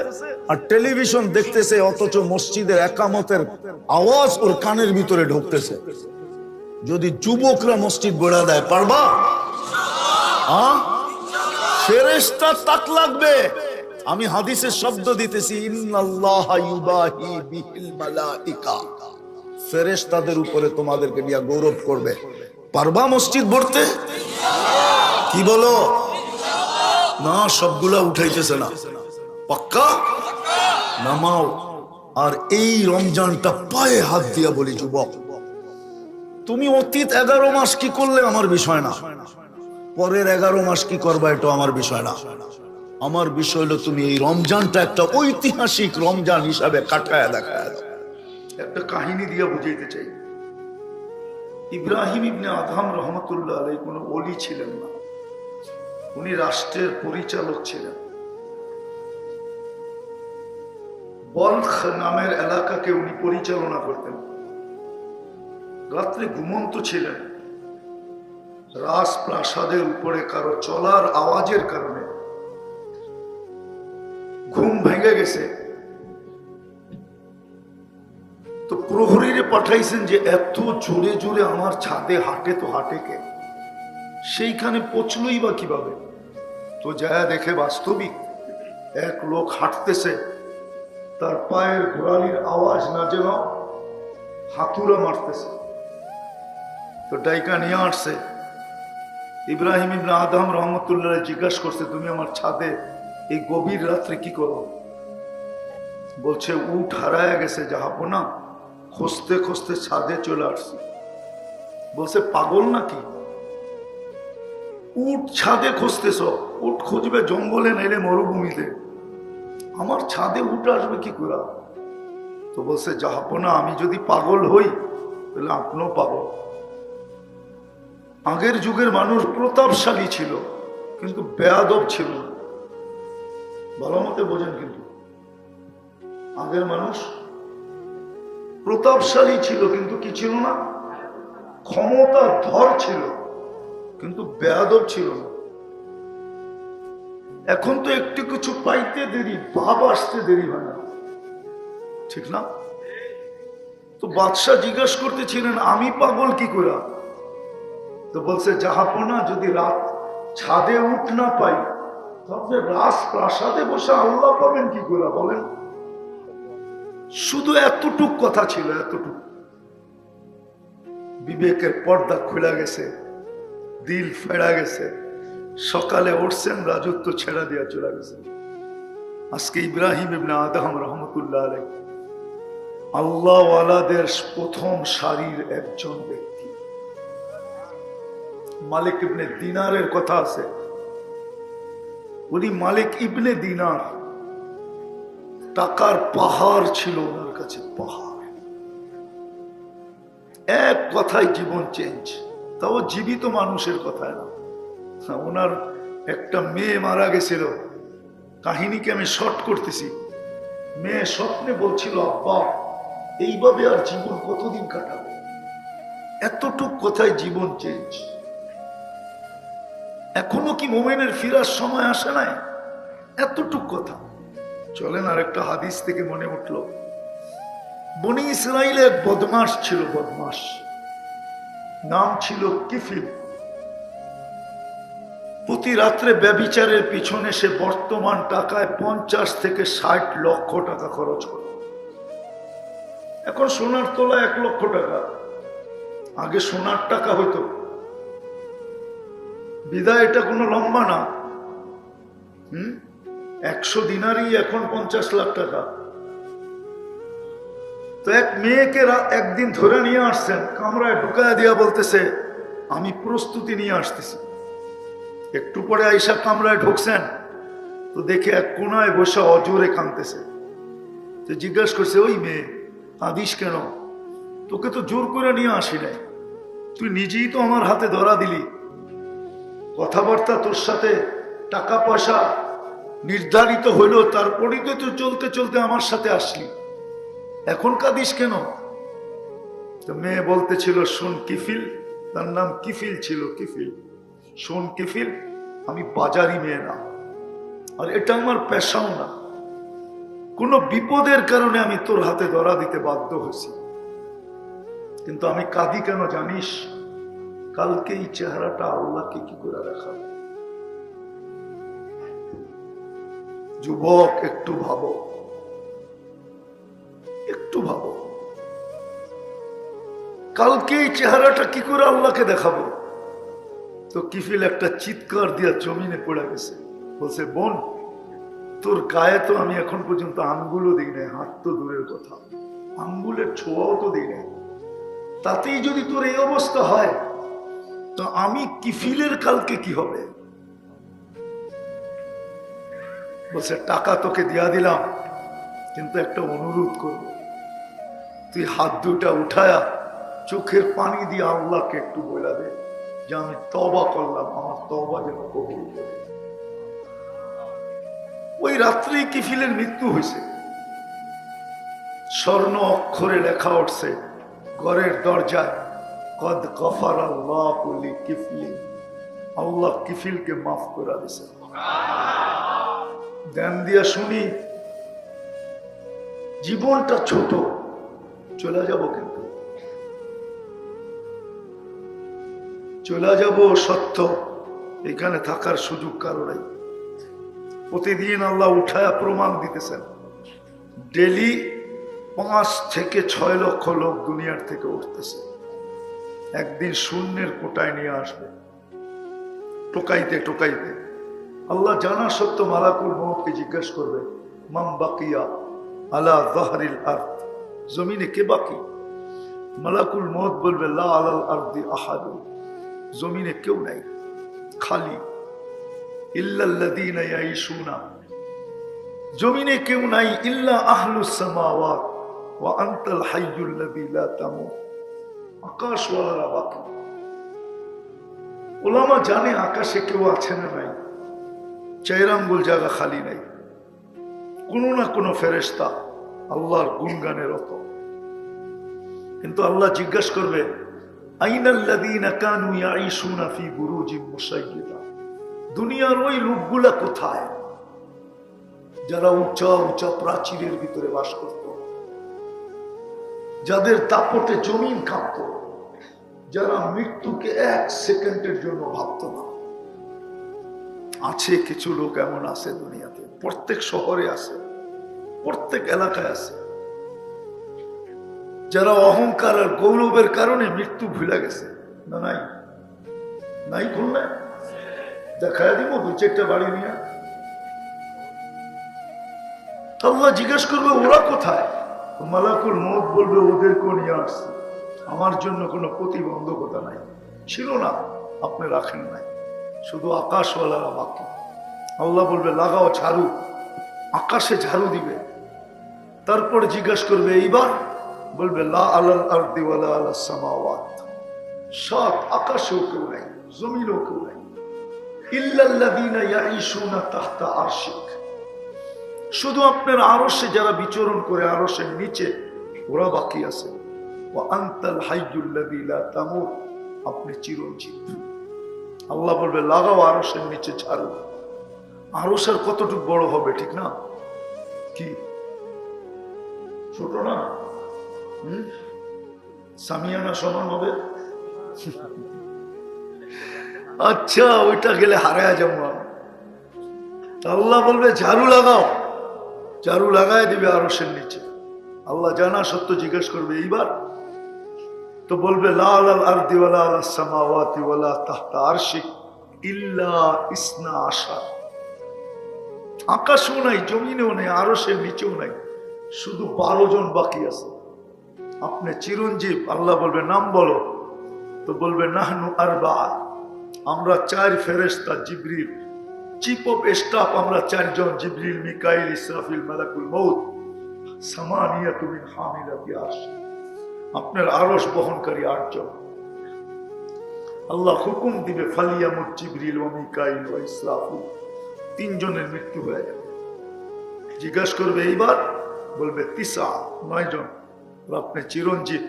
আর টেলিভিশন দেখতেছে, অথচ মসজিদের একামতের আওয়াজ ওর কানের ভিতরে ঢুকতেছে। যদি যুবকরা মসজিদ গড়া দেয়, পারবা? ফেরেশতা তাক লাগবে। আমি হাদিসের শব্দ দিতেছি, ইন্নাল্লাহা ইউবাহি বিহিল মালাইকা, ফেরেশতাদের উপরে তোমাদেরকে নিয়ে গৌরব করবে। পারবা মসজিদ ভরতে? কি বলো? না, সবগুলা উঠাইতেছে না। পাক্কা নামাও। আর এই রমজানটা পায়ে হাত দিয়া বলি, যুবক, তুমি অতীত 11 মাস কি করলে আমার বিষয় না, পরের 11 মাস কি করবা এটা আমার বিষয় না। আমার বিষয় হলো তুমি এই রমজানটা একটা ঐতিহাসিক রমজান হিসাবে কাটায় দেখায় দাও। একটা কাহিনী দিয়ে বুঝাইতে চাই। ইব্রাহিম ইবনে আদহাম রহমতুল্লাহ আলাইহি কোনো ওলি ছিলেন না, উনি রাষ্ট্রের পরিচালক ছিলেন। বলখ নামের এলাকাকে উনি পরিচালনা করতেন। রাত্রে ঘুমন্ত ছিলেন। রাজপ্রাসাদের উপরে কারো চলার আওয়াজের কারণে ঘুম ভেঙে গেছে। তো প্রহরীরে পাঠাইছেন যে এত জোরে জোরে আমার ছাদে হাঁটে, তো হাঁটে কে? সেইখানে পৌঁছলই বা কিভাবে? তো যায় দেখে বাস্তবিক এক লোক হাঁটতেছে, তার পায়ের গোড়ালির আওয়াজ না যেন হাতুড়া মারতেছে। তো ডাইকা নিয়ে আসছে। ইব্রাহিম ইবনে আদহাম রহমতুল্লাহ জিজ্ঞাসা করছে, তুমি আমার ছাদে এই গভীর রাত্রে কি করো? বলছে, উট হারায় গেছে, যাবো না, খুঁজতে খুঁজতে ছাদে চলে আসছি। বলছে পাগল নাকি? উট ছাদে খুঁজতেছ? উট খুঁজবে জঙ্গলে নাইলে মরুভূমিতে, আমার ছাদে উট আসবে কি করে? তো বলছে জাহাপনা, আমি যদি পাগল হই তাহলে আপনিও পাগল। আগের যুগের মানুষ প্রতাপশালী ছিল কিন্তু বেয়াদব ছিল না। ভালো মতে বোঝেন, কিন্তু আগের মানুষ প্রতাপশালী ছিল কিন্তু কি ছিল না? ক্ষমতা ধর ছিল কিন্তু বেয়াদব ছিল না। এখন তো একটু কিছু পাইতে দেরি, ভাব আসতে দেরি হয় না, ঠিক না? তো বাদশাহ জিজ্ঞাসা করতেছিলেন আমি পাগল কি করে? তো বলছে জাহাপনা, যদি রাত ছাদে উঠ না পাই তাহলে রাজপ্রাসাদে বসে আল্লাহ পাবেন কি করে বলেন? শুধু এতটুক কথা ছিল, এতটুক। বিবেকের পর্দা খুলে গেছে, দিল ফেরা গেছে। সকালে উঠছেন, রাজত্ব ছেড়া দিয়া চলে গেছে। আজকে ইব্রাহিম ইবনে আদম রহমতুল্লাহ আলাইহি আল্লাহ ওয়ালাদের প্রথম সারির একজন ব্যক্তি। মালিক ইবনে দিনারের কথা আছে, উনি মালিক ইবনে দিনার, টাকার পাহাড় ছিল ওনার কাছে, পাহাড়। এক কথায় জীবন চেঞ্জ, তাও জীবিত মানুষের কথায় না। ওনার একটা মেয়ে মারা গেছিল, কাহিনীকে আমি শর্ট করতেছি। মেয়ে স্বপ্নে বলছিল আব্বা এইভাবে আর জীবন কতদিন কাটাবো? এতটুক কথায় জীবন চেঞ্জ। এখনো কি মোমেনের ফিরার সময় আসে নাই? এতটুক কথা। চলেন আর একটা হাদিস থেকে মনে উঠলো, বনি ইসরাইলে এক বদমাস ছিল, বদমাস, নাম ছিল কিফিল। প্রতি রাত্রে ব্যভিচারের পিছনে সে বর্তমান টাকায় 50 থেকে 60 লক্ষ টাকা খরচ করে। এখন সোনার তোলা 1 লক্ষ টাকা, আগে সোনার টাকা হইতো। বিদায় এটা কোনো লম্বা না। 100 দিনারই এখন 50 লাখ টাকা। তো এক মেয়েকে একদিন ধরে নিয়ে আসছেন, কামরায় ঢুকায় দিয়া বলতেছে আমি প্রস্তুতি নিয়ে আসতেছি। একটু পরে আইসা কামরায় ঢুকছেন তো দেখে এক কোনায় বসে অজোরে কাঁদতেছে। তো জিজ্ঞাসা করছে ওই মেয়ে কাঁদিস কেন? তোকে তো জোর করে নিয়ে আসি নাই, তুই নিজেই তো আমার হাতে ধরা দিলি, কথাবার্তা তোর সাথে টাকা পয়সা নির্ধারিত হইল, তারপরেই তো তুই চলতে চলতে আমার সাথে আসলি, এখন কাঁদিস কেন? তো মেয়ে বলতেছিল শোন কিফিল, তার নাম কিফিল ছিল, কিফিল, শোন কিফিল, আমি বাজারি মেয়ে না, আর এটা আমার পেশাও না। কোনো বিপদের কারণে আমি তোর হাতে ধরা দিতে বাধ্য হয়েছি, কিন্তু আমি কাঁদি কেন জানিস? কালকে এই চেহারাটা আল্লাহকে কি করে দেখাবো? যুবক একটু ভাবো, একটু ভাবো, কালকে এই চেহারাটা কি করে আল্লাহকে দেখাবো? তো কিফিল একটা চিৎকার দিয়া জমিনে পড়ে গেছে, বলছে বোন তোর গায়ে তো আমি এখন পর্যন্ত আঙ্গুলও দিই নাই, হাত তো দূরের কথা, আঙ্গুলের ছোঁয়াও তো দিই নাই, তাতেই যদি তোর এই অবস্থা হয় তো আমি কিফিলের কালকে কি হবে? বলছে টাকা তোকে দিয়া দিলাম, কিন্তু একটা অনুরোধ করব, তুই হাত দুটা উঠায়া চোখের পানি দিয়ে আল্লাহকে একটু বলে দে যে আমি তওবা করলাম, আমার তওবা যেন কবুল করে। ওই রাত্রেই কিফিলের মৃত্যু হয়েছে। স্বর্ণ অক্ষরে লেখা উঠছে ঘরের দরজায়, কদ গফার আল্লাহ লিকিফিল, আল্লাহ কিফিলকে মাফ করে দিয়েছে। ধ্যান দিয়া শুনি, জীবনটা ছোট, চলে যাব, কিন্তু চলে যাব সত্য, এখানে থাকার সুযোগ কারো নাই। প্রতিদিন আল্লাহ উঠায়া প্রমাণ দিতেছেন, ডেলি 5 থেকে 6 লক্ষ লোক দুনিয়ার থেকে উঠতেছে, একদিন শূন্যের কোটায় নিয়ে আসবে, টোকাইতে টোকাইতে। আল্লাহ জানা সত্য মালাকুল মউতকে জিজ্ঞাসা করবে মান বাকিয়া আলা যাহরিল আরদ, জমিনে কে বাকি? মালাকুল মউত বলবে লা আলাল আরদি আহাদ, জমিনে কেউ নাই, খালি। ইল্লাল্লাযীনা ইয়াঈশুনা, জমিনে কেউ নাই, ইল্লা আহলুস সামাওয়াত ওয়া আনতাল হাইয়ুল্লাযী লা তামুত, আকাশওয়ালারা বাকি। উলামা জানে আকাশে কেউ আছে না নাই, 4 আঙ্গুল জায়গা খালি নাই, কোনো না কোনো ফেরেশতা আল্লাহর গুণগানে রত। কিন্তু আল্লাহ জিজ্ঞাসা করবে আইনাল্লাযীনা কানু ইয়াঈশুনা ফি বুরুজিন মুশাইয়্যিদা, দুনিয়ার ওই লোকগুলা কোথায় যারা উঁচা উঁচা প্রাচীরের ভিতরে বাস করত, যাদের দাপটে জমিন কাঁপত, যারা মৃত্যুকে 1 সেকেন্ডের জন্য ভাবত না। আছে কিছু লোক এমন আছে দুনিয়াতে, প্রত্যেক শহরে আছে, প্রত্যেক এলাকায় আছে, যারা অহংকার আর গৌরবের কারণে মৃত্যু ভুলে গেছে। না নাই? নাই খুললে দেখা দিব 2-4টা বাড়ি নিয়ে। আল্লাহ জিজ্ঞেস করবে ওরা কোথায়? মালাকুল মউত বলবে ওদেরকেও নিয়ে আসছে, আমার জন্য কোনো প্রতিবন্ধকতা নাই, ছিল না, আপনি রাখেন নাই, শুধু আকাশওয়ালারা বাকি। আল্লাহ বলবে লাগাও ঝাড়ু, আকাশে ঝাড়ু দিবে। তারপরে জিজ্ঞাসা করবে এইবার, বলবে লা আলাল আরদি ওয়ালা আলাস সামাওয়াত, 7 আকাশেও কেউ নাই, জমিনেও কেউ নাই, ইল্লাল্লাযীনা ইয়াঈশুনা তাহতা আরশিক, শুধু আপনার আরশে যারা বিচরণ করে, আরশের নিচে, ওরা বাকি আছে। ওয়া আনতাল হাইয়ুল্লাযী লা তামুত, আপনি চিরঞ্জীব। আল্লাহ বলবে লাগাও আরশের নিচে ঝাড়ু। আরশ আর কতটুকু বড় হবে, ঠিক না? কি ছোট না? সামিয়ানা সমান হবে। আচ্ছা, ওইটা গেলে হারায় যাবো। আল্লাহ বলবে ঝাড়ু লাগাও, ঝাড়ু লাগাই দিবে আরশের নিচে। আল্লাহ জানা সত্য জিজ্ঞেস করবে এইবার, তো বলবে লা আলাল আরদি ওয়ালা আলাস সামাওয়াতি ওয়ালা তাহতা আরশিক ইল্লা ইসনা আশার, আকাশও নাই, জমিনেও নাই, আরশের নিচেও নাই, শুধু 12 জন বাকি আছে। আপনি চিরঞ্জীব। আল্লাহ বলবে নাম বলো, তো বলবে নাহনু আরবা, আমরা 4 ফেরেশতা, জিবরিল চিফ অফ স্টাফ, আমরা 4 জন, জিবরিল, মিকাইল, ইসরাফিল, মালাকুল মউত, সামানিয়াতু মিন হামিলাতি আরশ, আপনার আরশ বহনকারী 8 জন। আল্লাহ হুকুম দিবে ফালিয়ামুত জিবরিল ওয়া মিকাইল ওয়া ইসরাফিল, 3 জনের মৃত্যু হয়ে যাবে। জিজ্ঞাসা করবে এইবার, বলবে 9 জন, আপনি চিরঞ্জীব,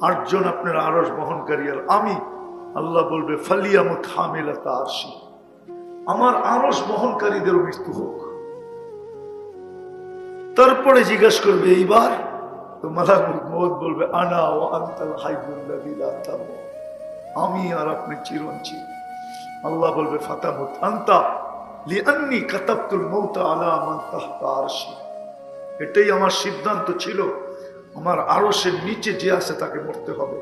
8 জন আপনার আরশ বহনকারী, আর আমি। আল্লাহ বলবে ফালিয়ামুত হামিলাতা আরশি, আমার আরশ বহনকারীদেরও মৃত্যু হোক। তারপরে জিজ্ঞাসা করবে এইবার, তো মালাকুল মউত বলবে আনা ওয়া আনতাল হাইয়ুল্লাযী লা তামুত, আমি আর আপনি চিরঞ্জীব। আল্লাহ বলবে ফাতামুত আনতা লিআন্নী কাতাবতুল মাউতা আলা মান তাহতা আরশি, এটাই আমার সিদ্ধান্ত ছিল, আমার আরশের নিচে যে আছে তাকে মরতে হবে।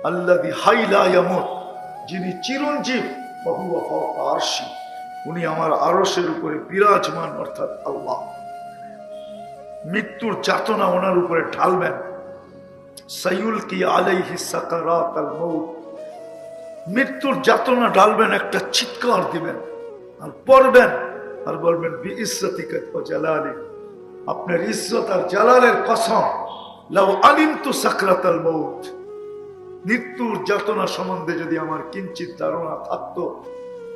আল্লাযী হাই লা ইয়ামুত, যিনি চিরঞ্জীব, ওয়া হুয়া ফাওকা আরশি, উনি আমার আরশের উপরে বিরাজমান, অর্থাৎ আল্লাহ। মৃত্যুর যাতনা ওনার উপরে ঢালবেন। সাইয়ুলকি আলাইহি সাকারাতাল মউত, মৃত্যুর যাতনা ঢালবেন, একটা চিৎকার দিবেন আর পড়বেন আর বলবেন বিইজ্জতিকা ওয়া জালালি, আপনার ইজ্জত আর জালালের কসম, লাউ আলিমতু সাকরাতাল মউত, মৃত্যুর যাতনা সম্বন্ধে যদি আমার কিঞ্চিত ধারণা থাকতো,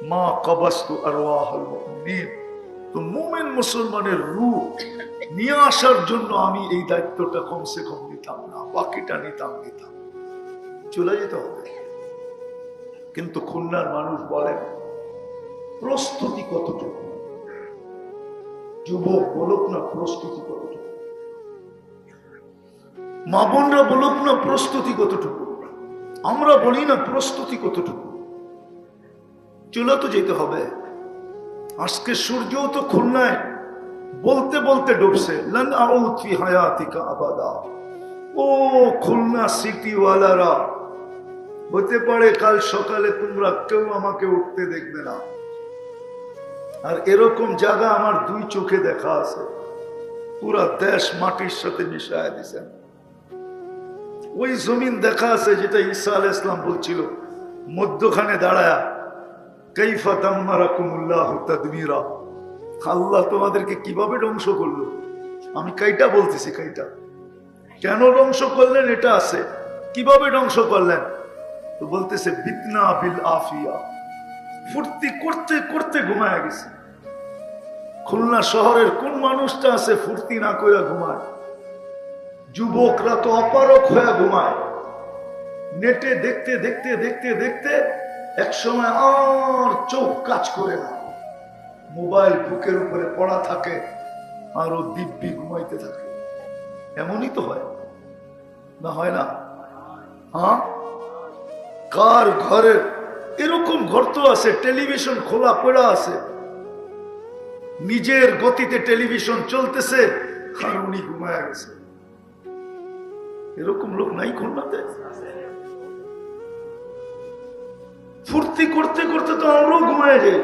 মা কবাস্তু আরওয়াহুল মুমিনিন, তো মুমিন মুসলমানের রূহ নিয়ে আসার জন্য আমি এই দায়িত্বটা কমসে কম নিতাম না, বাকিটা নিতাম। চলে যেতে হবে। কিন্তু খুলনার মানুষ বলেন প্রস্তুতি কতটুকু? যুবক বলুক না প্রস্তুতি কতটুকু, মা বোনরা বলুক না প্রস্তুতি কতটুকু, আমরা বলি না প্রস্তুতি কতটুকু। চলে তো যেতে হবে। আজকে সূর্যও তো খুলনায় বলতে বলতে ডুবছে, লান আউদ ফি হায়াতিকা আবাদা। ও খুলনা সিটিওয়ালারা, হতে পারে কাল সকালে তোমরা কেউ আমাকে উঠতে দেখবে না। আর এরকম জায়গা আমার 2 চোখে দেখা আছে, পুরা দেশ মাটির সাথে মিশায় দিছেন। ওই জমিন দেখা আছে যেটা ঈসা আলাইহিস সালাম বলছিল, মধ্যখানে দাঁড়ায়া কাইফা দাম্মারাকুমুল্লাহু তাদমীরা, আল্লাহ তোমাদেরকে কিভাবে ধ্বংস করলো। আমি কাইটা বলতেছি, কাইটা কেন ধ্বংস করলেন এটা আছে, কিভাবে ধ্বংস করলেন। তো বলতেছে বিতনা বিল আফিয়া, ফুর্তি করতে করতে ঘুমায় গেছে। খুলনা শহরের কোন মানুষটা আছে ফুর্তি না কইরা ঘুমায়? যুবকরা তো অপারক হয়ে ঘুমায়। নেটে দেখতে দেখতে দেখতে দেখতে একসময় আর চোখ কাজ করে না, মোবাইল বুকের উপরে পড়া থাকে আর ও দিব্যি ঘুমাইতে থাকে। এমনই তো হয় না, হয় না? হ্যাঁ, কার ঘরের এরকম ঘর তো আছে, টেলিভিশন খোলা পড়া আছে, নিজের গতিতে টেলিভিশন চলতেছে আর উনি ঘুমায় গেছে। এরকম লোক নাই খুলনাতে? ফুর্তি করতে করতে তো আমরাও ঘুমায় যাই।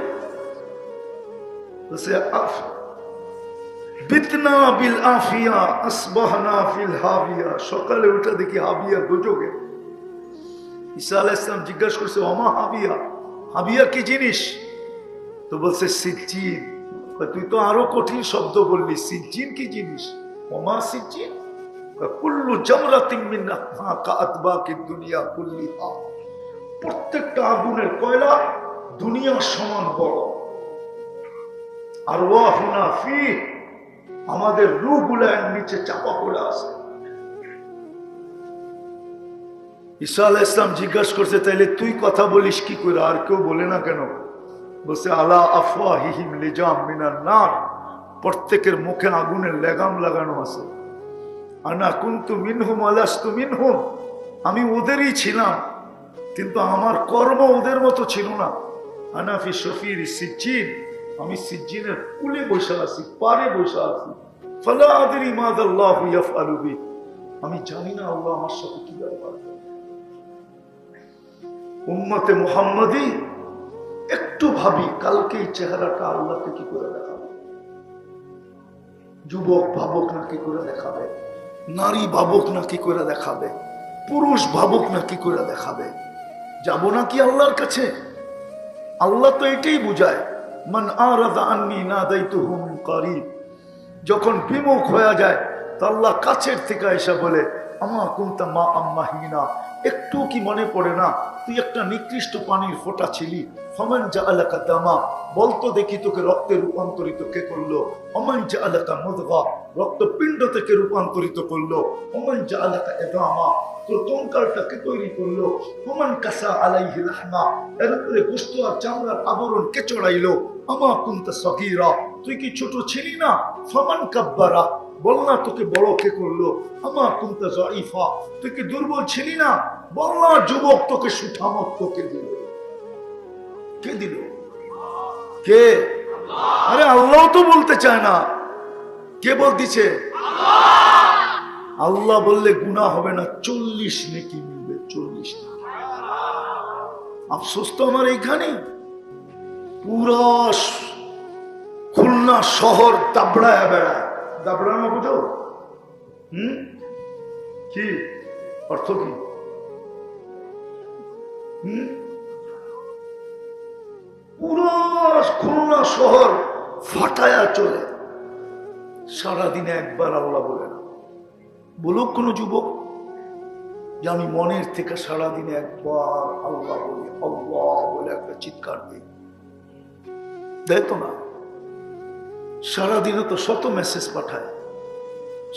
বিতনা বিল আফিয়া আসবাহনা ফিল হাবিয়া, সকালে উঠে দেখি হাবিয়া গোজোগে। ঈসা আলাইহিস সালাম জিজ্ঞাসা করছে ওমা হাবিয়া, হাবিয়া কি জিনিস? তো বলছে সিজ্জিন। তুই তো আরো কঠিন শব্দ বললি, সিজ্জিন কি জিনিস? ওমা সিজ্জিন কুল্লু জামরাতিন মিন কাআতবাকিদ দুনিয়া কুল্লিহা, প্রত্যেকটা আগুনের কয়লা দুনিয়ার সমান বড়। আর ওয়াহুনা ফি, আমাদের রূহগুলা এর নিচে চাপা পড়ে আছে। ঈসা আলাইহিস সালাম জিজ্ঞাসা করছে তাইলে তুই কথা বলিস কি করে, আর কেউ বলে না কেন? বলছে আলা আফওয়াহিহিম লিজাম মিনান নার, প্রত্যেকের মুখে আগুনের লেগাম লাগানো আছে। আনা কুনতু মিনহুম আলাস্তু মিনহুম, আমি ওদেরই ছিলাম কিন্তু আমার কর্ম ওদের মতো ছিল না। আনা ফি শফির সিজ্জিন, আমি সিজ্জিনের কুলে বসে আছি, পারে বসে আছি। ফালা আদরি মাযাল্লাহু ইয়াফআলু বি, আমি জানি না আল্লাহ আমার সাথে কি ব্যবহার করবে। উম্মতে মুহাম্মাদি একটু ভাবি কালকে এই চেহারাটা আল্লাহকে কি করে দেখাবে? যুবক ভাবুক না কি করে দেখাবে, নারী ভাবুক না কি করে দেখাবে, পুরুষ ভাবুক না কি করে দেখাবে। যাব না কি আল্লাহর কাছে? আল্লাহ তো এটাই বুঝায়, মান আরাদা আন্নি নাদাইতুহু মিন কারীব, যখন বিমুখ হয়ে যায় তো আল্লাহ কাছের থেকে এসে বলে আমা কুনতা মা আম্মাহিনা, একটু কি মনে পড়ে না তুই একটা নিকৃষ্ট পানির ফোঁটা ছিলি? ফামান জাআলাকা দামা, বলতো দেখি তোকে রক্তে রূপান্তরিত কে করলো? ওমান জাআলাকা মুদগা, রক্তপিণ্ড থেকে রূপান্তরিত করলো। ওমান জাআলাকা ইদামা, তোর কঙ্কালটা কে তৈরি করলো? ওমান কাসা আলাইহি লাহমা, এর উপরে গোশত আর চামড়ার আবরণ কে চড়াইলো? আমা কুনতা সগীরা, তুই কি ছোট ছিলি না? ফামান কাব্বারা, বল না তোকে বড় কে করলো? আমা কুনতা যায়ীফা, তুই কি দুর্বল ছিলি না? বল না যুবক তোকে সুঠামত তোকে দিল। কে দিল? কে? আরে আল্লাহ তো বলতে চায় না, কে বলতেছে? আল্লাহ বললে গুনাহ হবে না, 40 নেকি মিলবে, 40 নেকি। আফসোস তো আমার এইখানে, পুরা খুলনা শহর দাবড়ায় বেড়ায়। দাবড়ানো বুঝো? কি অর্থ কি? পুরো খুলনা শহর ফাটায়া চলে, সারাদিনে একবার আল্লাহ বলে না। বলুক কোন যুবক যে আমি মনের থেকে সারাদিনে একবার আল্লাহ বলি, আল্লাহ বলে একটা চিৎকার দিই, দেয় তো না। সারাদিনে তো শত মেসেজ পাঠায়,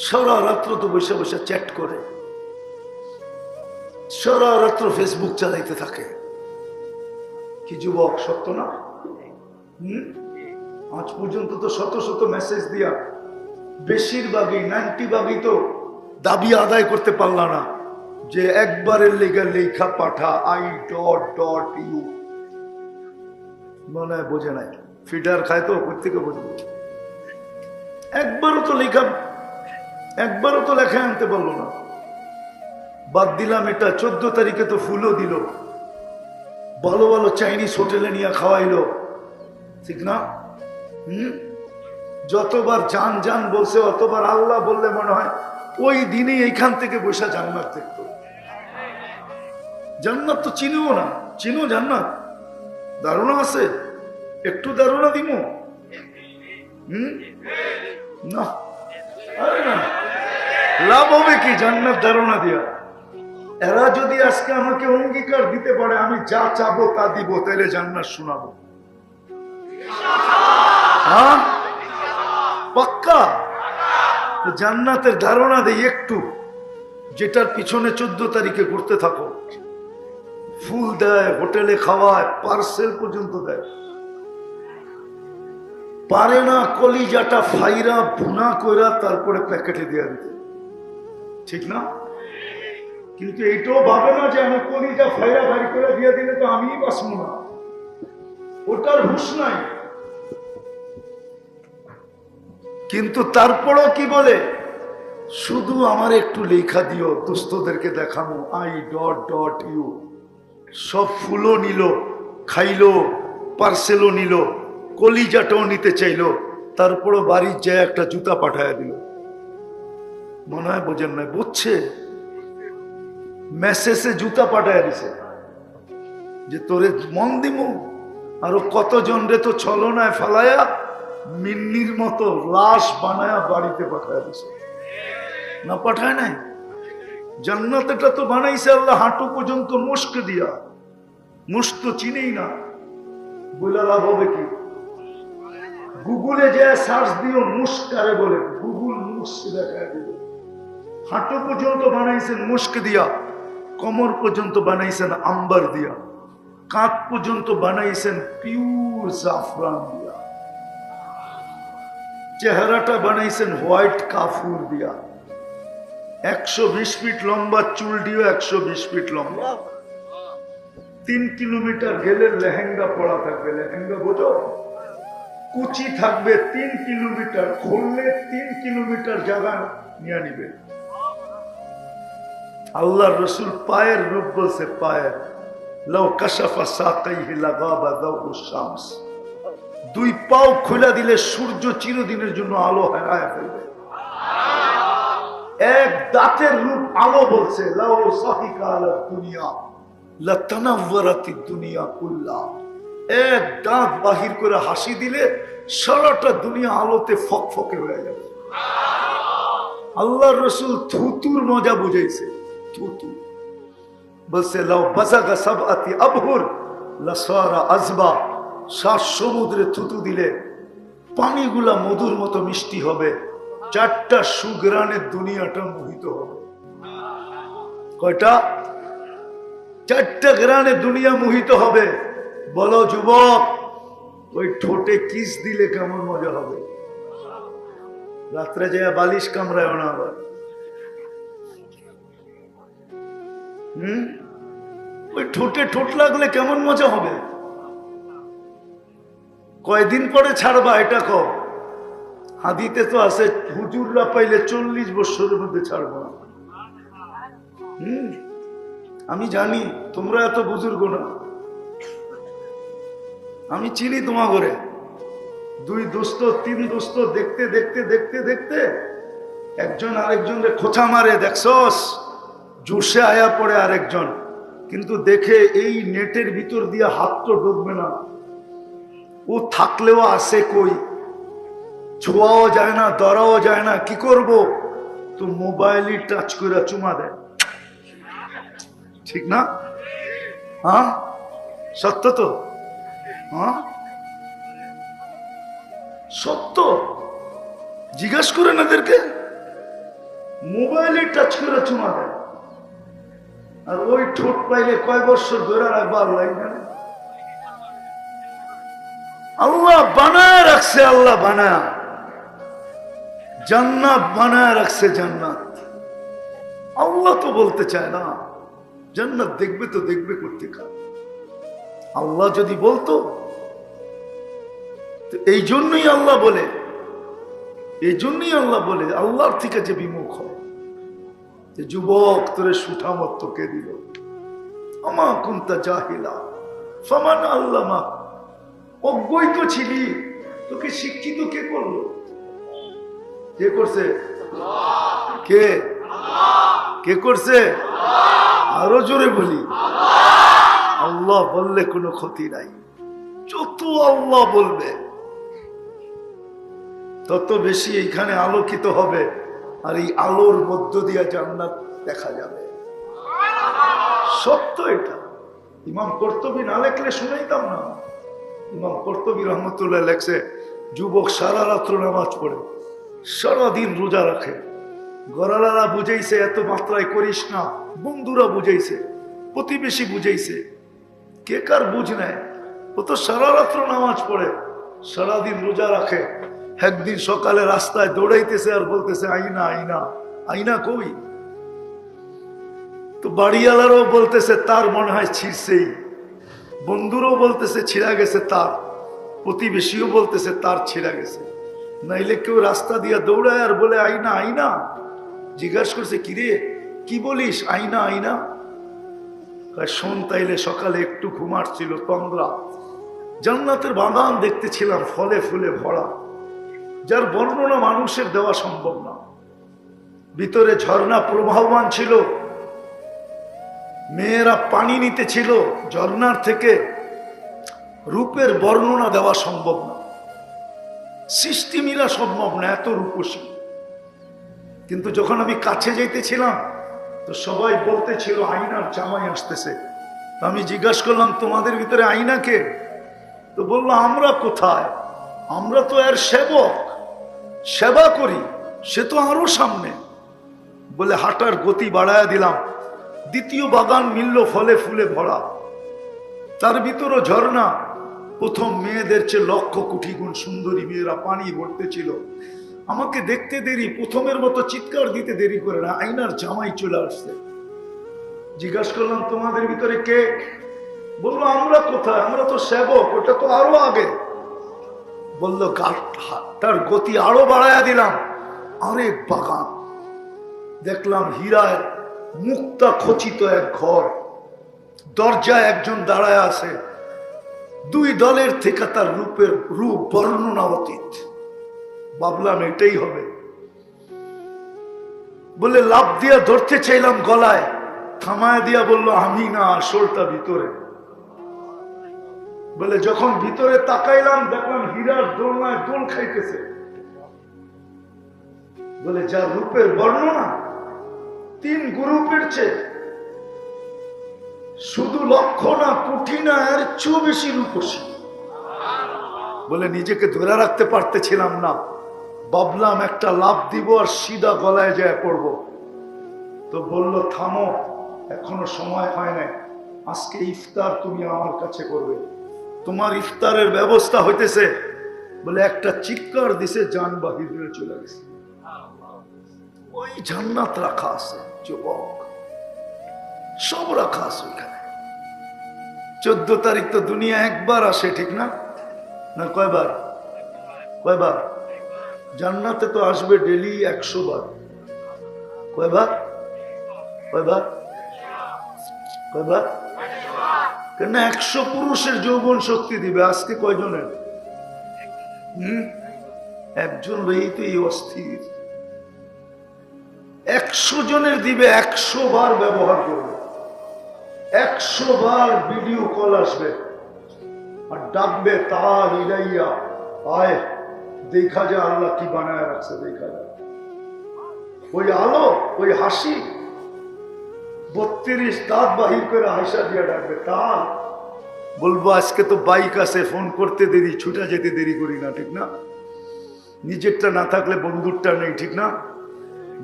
সারা রাত্র তো বসে বসে চ্যাট করে, সারা রাত্র ফেসবুক চালাইতে থাকে। কি যুবক সত্য না? আজ পর্যন্ত তো শত শত মেসেজ দিয়া বেশিরভাগই 90% তো দাবি আদায় করতে পারলা না যে একবারের লেখা পাঠা I.U, মনে হয় বোঝে নাই, ফিডার খায় তো প্রত্যেকে বুঝবে। একবারও তো লেখা আনতে পারলো না। বাদ দিলাম এটা, 14 তারিখে তো ফুলও দিল, ভালো ভালো চাইনিজ হোটেলে নিয়ে খাওয়াইলো, ঠিক না? যতবার জান জান বলছে অতবার আল্লাহ বললে মনে হয় ওই দিনই এইখান থেকে বসে জান্নাত দেখতো। জান্নাত তো চিনিও না। চিনো জান্নাত? ধারণা আছে? একটু ধারণা দিব? না, আরে না, লাভ হবে কি জান্নাত ধারণা দিয়া? এরা যদি আজকে আমাকে অঙ্গীকার দিতে পারে আমি যা চাবো তা দিব, তাহলে জান্নাত শোনাবো। হ্যাঁ, পাক্কা? জান্নাতের ধারণা দেই একটু, যেটার পিছনে 14 তারিখে ঘুরতে থাকো। ফুল দেয়, হোটেলে খাওয়ায়, পার্সেল পর্যন্ত দেয়। পারে না কলিজাটা ফাইরা ভুনা কইরা তারপরে প্যাকেটে দিয়ে দিতে, ঠিক না? কিন্তু এইটাও ভাবে না যে আমি কলিজা ফাইরা ভারী করে দিয়ে দিলে তো আমিই বাঁচবো না, ওটার হুঁশ নাই। কিন্তু তারপরও কি বলে, শুধু আমার একটু লেখা দিও, দোস্তদেরকে দেখানো I.U। সব ফুলও নিল, খাইলো, পার্সেলও নিল, কলিজাটাও নিতে চাইলো, তারপরও বাড়ির যায় একটা জুতা পাঠায় দিল। মনে হয় বোঝেন না? বুঝছে? মেসেজে জুতা পাঠায় দিছে যে তোরে মন দিমু। আরো কতজন রে তো ছলনায় ফালায়া মিন্নির মতো লাশ বানায়া বাড়িতে পাঠায় দিছে। না পাঠায় নাই? জান্নাতটা তো বানাইছে আল্লাহ হাঁটু পর্যন্ত মুস্ক দিয়া। মুস্ক তো চিনেই না, বলে লাভ হবে কি? গুগলে যে সার্চ দিও মুস্কারে বলে, গুগল মুস্ক দেখায় দিল। হাঁটু পর্যন্ত বানাইছেন মুস্ক দিয়া, কোমর পর্যন্ত বানাইছেন আম্বার দিয়া, কাঁধ পর্যন্ত বানাইছেন পিওর জাফরান দিয়া, চেহারাটা বানাইছেন হোয়াইট কাফুর দিয়া, 120 ফিট লম্বা চুল দিও, 120 ফিট লম্বা, 3 কিলোমিটার গেলে লেহেঙ্গা পড়া থাকবে। লেহেঙ্গা বোঝো? কুচি থাকবে 3 কিলোমিটার, খুললে 3 কিলোমিটার জায়গা নিয়ে নিবে। আল্লাহ রসুল পায়ের রূপ বলছে, পায়ের লাউ কাশাফা সাকাইহি লাগাবা দাউস শামস, 2 পাও খোলা দিলে সূর্য চিরদিনের জন্য আলো হারায় ফেলবে। এক দাঁতের রূপ আলো বলছে, লাউ সাহিকা আলা দুনিয়া লাতানাওয়ারাতিদ দুনিয়া কুল্লা, এক দাঁত বাহির করে হাসি দিলে সারাটা দুনিয়া আলোতে ফকফকে হয়ে যাবে। আল্লাহর রাসূল থুতুর মজা বুঝাইছে। থুতু বলছে লাউ বাযাগা সাবআতি আবহুর লাসারা আযবা, 7 সমুদ্রে থুতু দিলে পানিগুলা মধুর মতো মিষ্টি হবে, 4টা সুগ্রানের দুনিয়াটা মোহিত হবে। কয়টা? 4টা গ্রানে দুনিয়া মোহিত হবে। বলো যুবক, ওই ঠোঁটে কিস দিলে কেমন মজা হবে? রাত্রে যায় বালিশ কামড়ায় না আবার। ওই ঠোঁটে ঠোঁট লাগলে কেমন মজা হবে? কয়দিন পরে ছাড়বা এটা কও? হাদিতে তো আছে হুজুররা পাইলে 40 বছরের মধ্যে ছাড়বো না। আমি জানি তোমরা এত বুজুর্গ না, আমি চিনি তোমার ঘরে 2 দোস্ত 3 দোস্ত দেখতে দেখতে দেখতে দেখতে একজন আরেকজনকে খোঁচা মারে, দেখছস? জোশে আয়া পড়ে আরেকজন, কিন্তু দেখে এই নেটের ভিতর দিয়ে হাত তো ঢুকবে না, ও থাকলেও আসে কই, ছোঁয়াও যায় না, ধরাও যায় না, কি করব? তো মোবাইলই টাচ করে চুমা দেয়, ঠিক না? হ্যাঁ, সত্য তো? হ্যাঁ সত্য। জিজ্ঞাসা করেন এদেরকে, মোবাইলে টাচ করে চুমা দেয়। আর ওই ঠোঁট পাইলে কয় বছর ধরে রাখবো আল্লাহ জানে। আল্লাহ বানায় রাখছে, আল্লাহ বানায় জান্নাত বানায় রাখছে। জান্নাত আল্লাহ তো বলতে চায় না, জান্নাত দেখবে তো দেখবে করতে খা। আল্লাহ যদি বলতো, এই জন্যই আল্লাহ বলে, এই জন্যই আল্লাহ বলে আল্লাহর থেকে যে বিমুখ হয়, যে যুবক তোরে সুঠামত তোকে দিল, আমা কুনতা জাহিলা ফামান আল্লামা, অজ্ঞই তো ছিলি, তোকে শিক্ষিত কে করলো? কে করছে? কে? কে করছে? আরো জোরে বলি। আল্লাহ বললে কোনো ক্ষতি নাই, যত আল্লাহ বলবে তত বেশি এইখানে আলোকিত হবে, আর এই আলোর মধ্য দিয়ে জান্নাত দেখা যাবে। সত্য এটা। ইমাম কর্তুবী না লেখলে শুনাইতাম না। ইমাম কর্তুবী রহমতুল্লাহ লেখছে, যুবক সারা রাত্র নামাজ পড়ে, সারাদিন রোজা রাখে, গরালারা বুঝাইছে এত মাত্রায় করিস না, বন্ধুরা বুঝাইছে, প্রতিবেশী বুঝাইছে, কে কার বুঝ নেয়? ও তো সারা রাত্র নামাজ পড়ে, সারাদিন রোজা রাখে, একদিন সকালে রাস্তায় দৌড়াইতেছে আর বলতেছে আইনা আইনা, আইনা কই? তো বাড়িওয়ালারও বলতেছে তার মনে হয় ছিঁড়ছেই, বন্ধুরও বলতেছে ছিঁড়া গেছে তার, প্রতিবেশীও বলতেছে তার ছিঁড়া গেছে। নাইলে কেউ রাস্তা দিয়া দৌড়ায় আর বলে আইনা আইনা। জিজ্ঞাসা করছে কিরে কি বলিস আইনা আইনা? শোন তাইলে সকালে একটু ঘুমাচ্ছিল তন্দ্রা, জান্নাতের বাগান দেখতেছিলাম ফলে ফুলে ভরা, যার বর্ণনা মানুষের দেওয়া সম্ভব না। ভিতরে ঝর্ণা প্রবাহমান ছিল, মেয়েরা পানি নিতে ছিল ঝর্ণার থেকে, রূপের বর্ণনা দেওয়া সম্ভব না, সৃষ্টি মিলা সম্ভব না, এত রূপসী। কিন্তু যখন আমি কাছে যাইতেছিলাম তো সবাই বলতেছিল আইনার জামাই আসতেছে। তো আমি জিজ্ঞাসা করলাম তোমাদের ভিতরে আইনা কে? তো বললো আমরা কোথায়, আমরা তো এর সেবক, সেবা করি, সে তো আরো সামনে। বলে হাঁটার গতি বাড়ায় দিলাম, দ্বিতীয় বাগান মিলল ফলে ফুলে ভরা, তার ভিতরও ঝর্ণা। প্রথম মেয়েদের চেয়ে লক্ষ কোটি গুণ সুন্দরী মেয়েরা পানি ভরতেছিল। আমাকে দেখতে দেরি, প্রথমের মতো চিৎকার দিতে দেরি করে না, আইনার জামাই চলে আসছে। জিজ্ঞাসা করলাম তোমাদের ভিতরে কে? বললো আমরা কোথায়, আমরা তো সেবক, ওটা তো আরো আগে। বললো তার গতি আরো বাড়ায়া দিলাম, আরেক বাগান দেখলাম, হীরায় মুক্তা খচিত এক ঘর, দরজায় একজন দাঁড়ায় আছে, দুই দলের থেকে তার রূপ বর্ণনা অতীত। ভাবলাম এটাই হবে। বলে লাফ দিয়া ধরতে চাইলাম গলায়, থামায় দিয়া বললো আমি না, আসলটা ভিতরে। বলে যখন ভিতরে তাকাইলাম দেখলাম হীরার দোলনায় দোল খাইতেছে। বলে যার রূপের বর্ণনা 3 গ্রুপের চেয়ে, শুধু লক্ষ না কোটি না, এর চেয়েও বেশি রূপসী। বলে নিজেকে ধরে রাখতে পারতেছিলাম না, ভাবলাম একটা লাফ দিব আর সিধা গলায় যায় পড়বো। তো বলল থামো, এখনো সময় হয় না, আজকে ইফতার তুমি আমার কাছে করবে, তোমার ইফতারের ব্যবস্থা হইতেছে। বলে একটা চিৎকার দিছে, জান বাহির হয়ে চলে গেছে। ওই জান্নাত রাখা আছে যুবক, সব রাখা আছে ওইখানে। 14 তারিখ তো দুনিয়া একবার আসে, ঠিক না? না কয়বার? কয়বার? জান্নাতে তো আসবে ডেলি 100 বার। কয়বার? কয়বার? কয়বার? কেন 100 পুরুষের যৌবন শক্তি দিবে, আজকে কয়জনের? একজন রয়েই তো এই অস্থির। 100 জনের দিবে, 100 বার ব্যবহার করবে, 100 বার ভিডিও কল আসবে আর ডাকবে তার ইলাইয়া, আয় দেখা যায় আল্লাহ কি বানায় রাখছে, দেখা যায়। ওই আলো, ওই হাসি, 32 দাঁত বাহির করে হাসা দিয়ে ডাকবে তার। বলবো আজকে তো বাইক আছে, ফোন করতে দেরি, ছুটা যেতে দেরি করি না, ঠিক না? নিজেরটা না থাকলে বন্ধুরটা নেই, ঠিক না?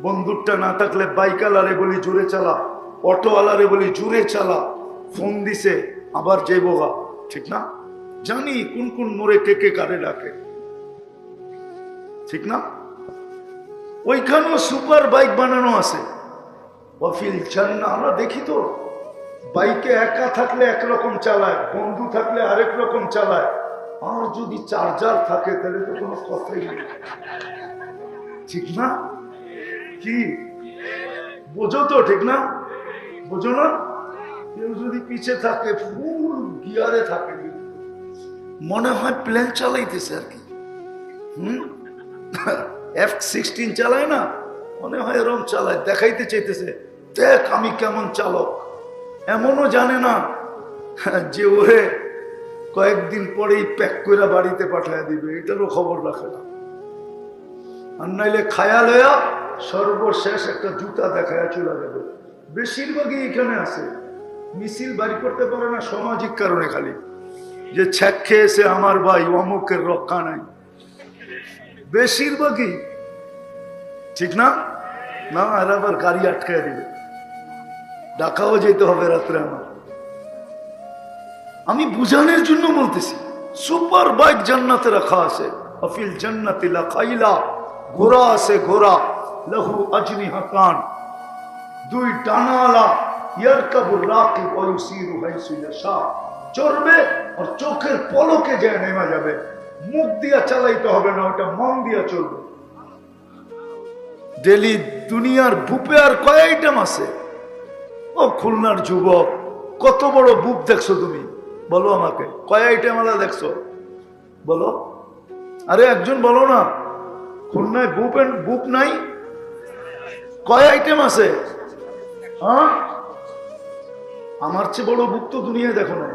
বন্ধুরটা না থাকলে বাইক আলারে বলি জোরে চালা, অটো আলারে বলি জোরে চালা, ফোন দিছে আবার যাইবো গা, ঠিক না? জানি কোন কোন মোড়ে কে কে কারে ডাকে, ঠিক না? ওইখানেও সুপার বাইক বানানো আছে। ওয়াফিল জান্নাহ, আমরা দেখি তো বাইকে একা থাকলে একরকম চালায়, বন্ধু থাকলে আরেক রকম চালায়, আর যদি চার্জার থাকে তাহলে তো কোনো কথাই নেই, ঠিক না? কি বোঝো তো, ঠিক না? বোঝো না? কেউ যদি পিছে থাকে, ফুল গিয়ারে থাকে, মনে হয় প্লেন চালাইতেছে আর কি। F-16 চালায় না, মনে হয় এরকম চালায়, দেখাইতে চাইতেছে দেখ আমি কেমন চালক। এমনও জানে না যে ওরে কয়েকদিন পরেই প্যাক করে বাড়িতে পাঠায় দিবে, এটারও খবর রাখে না। আর নাইলে খায়া লয়া সর্বশেষ একটা জুতা দেখায় চলে যাবে। বেশিরভাগই এখানে আছে, মিছিল বাড়ি করতে পারে না সামাজিক কারণে, খালি যে ছ্যাক খেয়েছে আমার ভাই অমুকের রক্ষা নাই, বেশিরভাগই। ঠিক না? না, আর আবার গাড়ি আটকায় দিবে, ঢাকাও যেতে হবে রাত্রে। আমি বুঝানোর জন্য বলতেছি, সুপার বাইক জান্নাতে রাখা আছে, আফিল জান্নাতি লাখাইলা, ঘোড়া আছে, ঘোড়া লাহু আজনিহাতান, দুই ডানাওয়ালা, ইয়ারকাবুর রাকিব ওয়া ইউসিরু হাইসু ইয়াশা, চড়বে আর চোখের পলকে যায় নেমে যাবে। মুখ দিয়া চালাইতে হবে না, ওটা মন দিয়া চলবে। ডেলি দুনিয়ার বুপে আর কয় আইটেম আছে? ও খুলনার যুবক, কত বড় বুপ দেখছো তুমি? বলো আমাকে, কয় আইটেম আলাদা দেখছো? বলো। আরে একজন বলো না, খুলনায় বুপ নাই? কয় আইটেম আছে? হ্যাঁ, আমার চেয়ে বড় বুক তো দুনিয়ায় দেখো না।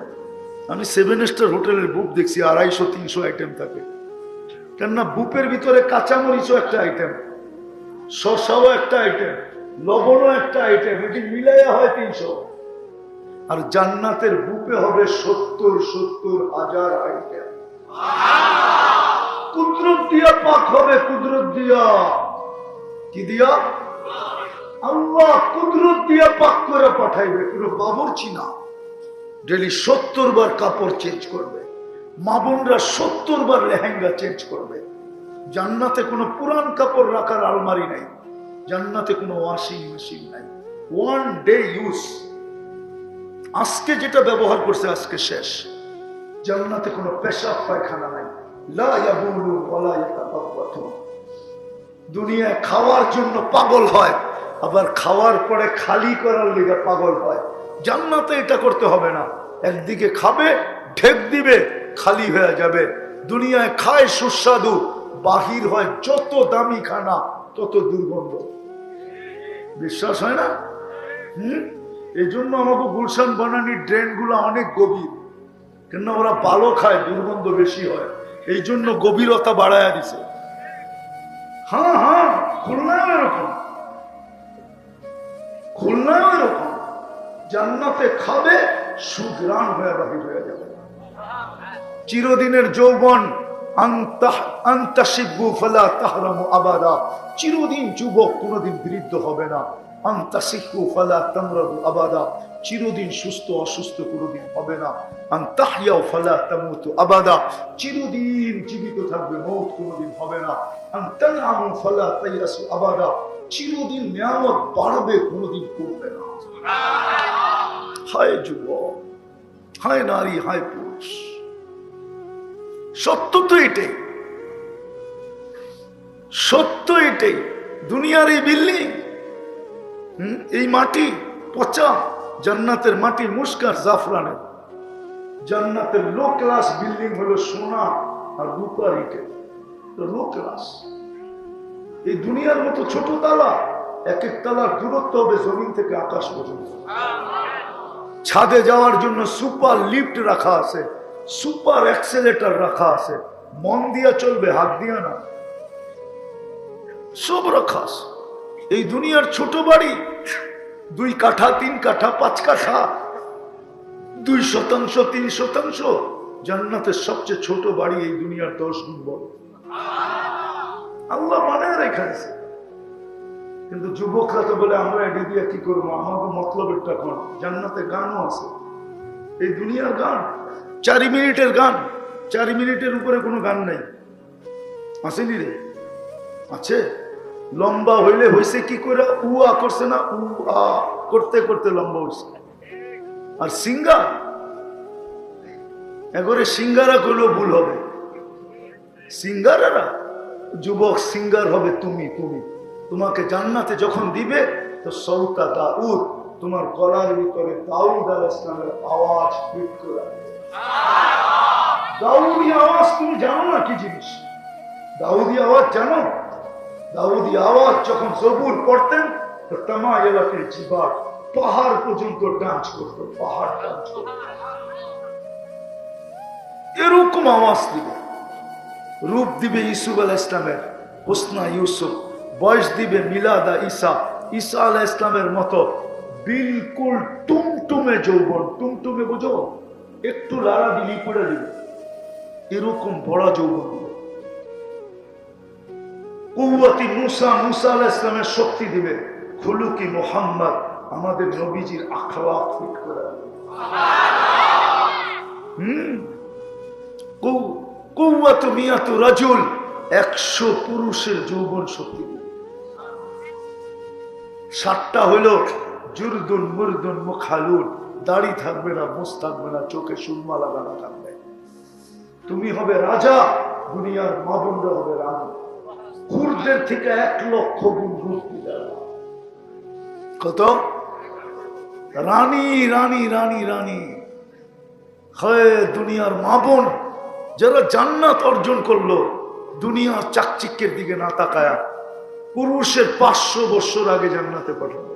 আমি 7 স্টার হোটেলের বুক দেখছি, 250-300 আইটেম থাকে। কেননা বুপের ভিতরে কাঁচামরিচও একটা আইটেম, শসাও একটা আইটেম, লবণও একটা আইটেম, এটি মিলাইয়া হয় 300। আর জান্নাতের বুপে হবে 70,000 আইটেম। কুদরত দিয়া পাক হবে, কুদরত দিয়া। কি দিয়া? আল্লাহ কুদরত দিয়া পাক করে পাঠাইবে, কোনো বাবুর্চি না। ডেলি 70 বার কাপড় চেঞ্জ করবে, মা বোনরা 70 বার লেহেঙ্গা চেঞ্জ করবে। জান্নাতে কোনো পুরান কাপড় রাখার আলমারি নাই, জান্নাতে কোনো ওয়াশিং মেশিন নাই। 1 ডে ইউজ, আজকে যেটা ব্যবহার করছে আজকে শেষ। জান্নাতে কোনো পেশাব পায়খানা নাই, লা ইয়াবুলু ওয়ালা ইয়াতাবাওয়াতু। দুনিয়ায় খাওয়ার জন্য পাগল হয়, আবার খাওয়ার পরে খালি করার লিগে পাগল হয়। জান্নাতে এটা করতে হবে না, একদিকে খাবে ঢেক দিবে, খালি হয়ে যাবে। দুনিয়ায় খায় সুস্বাদু, বাহির হয় যত দামি খানা তত দুর্গন্ধ। বিশ্বাস হয় না? এই জন্য আমাকে গুলশান বানানির ড্রেন গুলা অনেক গভীর, কেন ওরা ভালো খায়, দুর্গন্ধ বেশি হয়, এই জন্য গভীরতা বাড়ায় দিছে। হ্যাঁ হ্যাঁ, খুলনাও এরকম, খুলনাও এরকম। জান্নাতে খাবে, সুগ্রাণ হয়ে বাহির হয়ে যাবে। চিরদিনের যৌবন, আন্তাশিব্বু ফালা তাহরামু আবাদা, চিরদিন যুবক, কোনোদিন বৃদ্ধ হবে না। আন্তাশিব্বু ফালা তামরাদু আবাদা, চিরদিন সুস্থ অসুস্থ কোনোদিন হবে না। আন্তাহইয়াউ ফালা তামুতু আবাদা, চিরদিন জীবিত থাকবে, মওত কোনোদিন হবে না। আনতানআমু ফালা তাইয়াসু আবাদা, চিরদিন নিয়ামত বাড়বে, কোনোদিন কমবে না। হায় যুবক, হায় নারী, হায় পুরুষ, সত্য তো এটাই, সত্য এটাই। দুনিয়ার এই বিল্ডিং, এই মাটি পচা, জান্নাতের মাটি মুস্কার জাফরানের। জান্নাতের লো ক্লাস বিল্ডিং হলো সোনা আর রূপার ইটে, লো ক্লাস। এই দুনিয়ার মতো ছোট তালা, এক এক তালার দূরত্ব হবে জমিন থেকে আকাশ পর্যন্ত। ছাদে যাওয়ার জন্য সুপার লিফট রাখা আছে, সুপার অ্যাক্সেলেটর রাখা আছে, মন দিয়া চলবে, হাত দিয়া না, সব রাখা আছে। এই দুনিয়ার ছোট বাড়ি, 2 কাঠা 3 কাঠা 5 কাঠা, 2 শতাংশ 3 শতাংশ। জান্নাতের সবচেয়ে ছোট বাড়ি এই দুনিয়ার 10 গুণ বড়। আল্লাহ বানায় রেখেছে। কিন্তু যুবকরা তো বলে আমরা এটি দিয়ে কি করবো, আমাকে মতলবেরটা কোন। জান্নাতে গানও আছে, এই দুনিয়ার গান 4 মিনিটের গান, 4 মিনিটের উপরে কোনো গান নাই। আসেনি রে? আছে। লম্বা হইলে হয়েছে কি করে, উ আ করছে না, উ আ করতে করতে লম্বা হয়েছে। আর সিঙ্গার, এবারে সিঙ্গারা করলেও ভুল হবে। সিঙ্গারারা, যুবক সিঙ্গার হবে তুমি। তোমাকে জান্নাতে যখন দিবে তো সৌতা দাউদ, তোমার গলার ভিতরে দাউদ আলাইহিস সালামের আওয়াজ ফিট করে। দাউদি আওয়াজ তুমি জানো না কি জিনিস? দাউদি আওয়াজ জানো? দাউদি আওয়াজ যখন জবুর পড়তেন তো তামা এলাকার জিবাল, পাহাড় পর্যন্ত ডান্স করতো, পাহাড় ডান্স করতো। এরকম আওয়াজ দিবে, রূপ দিবে ইউসুফ আলাইহিস ইসলামের, হুসনা ইউসুফ, বয়স দিবে মিলাদা ঈসা, ঈসা আলাইহিস ইসলামের মতো বিলকুল টুমটুমে যৌবন। টুমটুমে বুঝো, একটু লাড়া দিলি পড়ে দিবে, এরকম বড় যৌবন দিবে। কুওয়াতি মুসা, মুসা আলাইহিস ইসলামের শক্তি দিবে। খুলুকি মুহাম্মদ, আমাদের নবীজির আখলাক ফিট করে দিবে। কুওয়াতু মিয়াতু রাজুল, 100 পুরুষের যৌবন শক্তি দিবে। 7টা হইল জুরদুন মুরদুন মুখালুন, দাড়ি থাকবে না, মুছ থাকবে না, চোখে সুরমা লাগানো থাকবে। তুমি হবে রাজা, দুনিয়ার মা বোনরা হবে রানী। হুরদের থেকে 1 লক্ষ গুণ রূপ দিবে। কত? রানী রানী রানী রানী। হয় দুনিয়ার মা বোন যারা জান্নাত অর্জন করলো, দুনিয়ার চাকচিক্যের দিকে না তাকায়া পুরুষের 500 বছর আগে জান্নাতে পাঠাবে।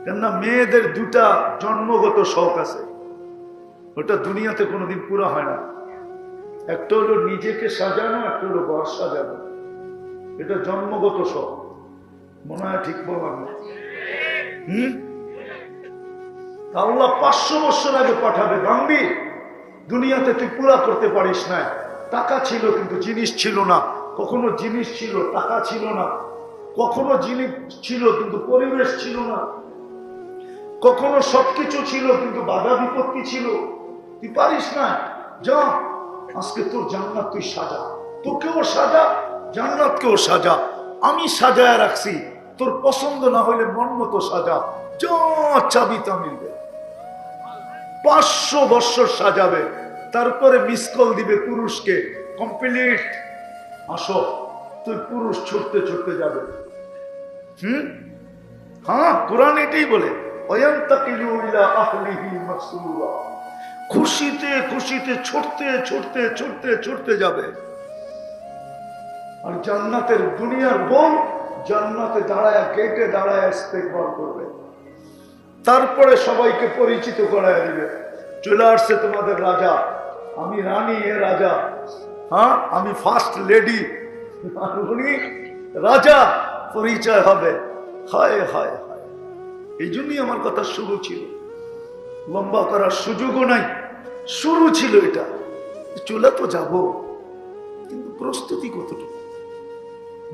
কেননা মেয়েদের 2টা জন্মগত শখ আছে, ওটা দুনিয়াতে কোনোদিন পুরা হয় না। একটা হলো নিজেকে সাজানো, একটা হলো ঘর সাজানো। এটা জন্মগত শখ, মনে হয় ঠিক বললাম না? আল্লাহ 500 বছর আগে পাঠাবে। গাম্বি, দুনিয়াতে তুই পুরা করতে পারিস না। টাকা ছিল কিন্তু জিনিস ছিল না। কখনো জিনিস ছিল, টাকা ছিল না। কখনো জিনিস ছিল কিন্তু পরিবেশ ছিল না। কখনো সবকিছু ছিল কিন্তু বাধা বিপত্তি ছিল। তুই পারিস না। যা, আজকে তোর জান্নাত তুই সাজা, তোকেও সাজা, জান্নাতকেও সাজা। আমি সাজায় রাখছি, তোর পছন্দ না হইলে মন মতো সাজা। যা চাবি তা মিলবে। 500 বছর সাজাবে, তারপরে মিস কল দিবে পুরুষকে, কমপ্লিট, আসো। তুই পুরুষ ছুটতে ছুটতে যাবে। হ্যাঁ, কোরআন এটাই বলে, খুশিতে খুশিতে ছুটতে ছুটতে ছুটতে ছুটতে যাবে। আর জান্নাতের দুনিয়ার বউ জান্নাতে দাঁড়ায়, গেটে দাঁড়ায় ইস্তেকবার করবে। তারপরে সবাইকে পরিচিত করায় দিবে, চলে আসছে তোমাদের রাজা, আমি রানী, এ রাজা। হ্যাঁ, আমি ফার্স্ট লেডি, উনি রাজা, পরিচয় হবে। হায় হায় হায়, এই জন্যই আমার কথা শুরু ছিল, লম্বা করার সুযোগও নাই, শুরু ছিল এটা। চলে তো যাব, কিন্তু প্রস্তুতি কতটুকু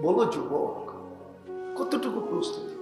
বলো যুবক, কতটুকু প্রস্তুতি?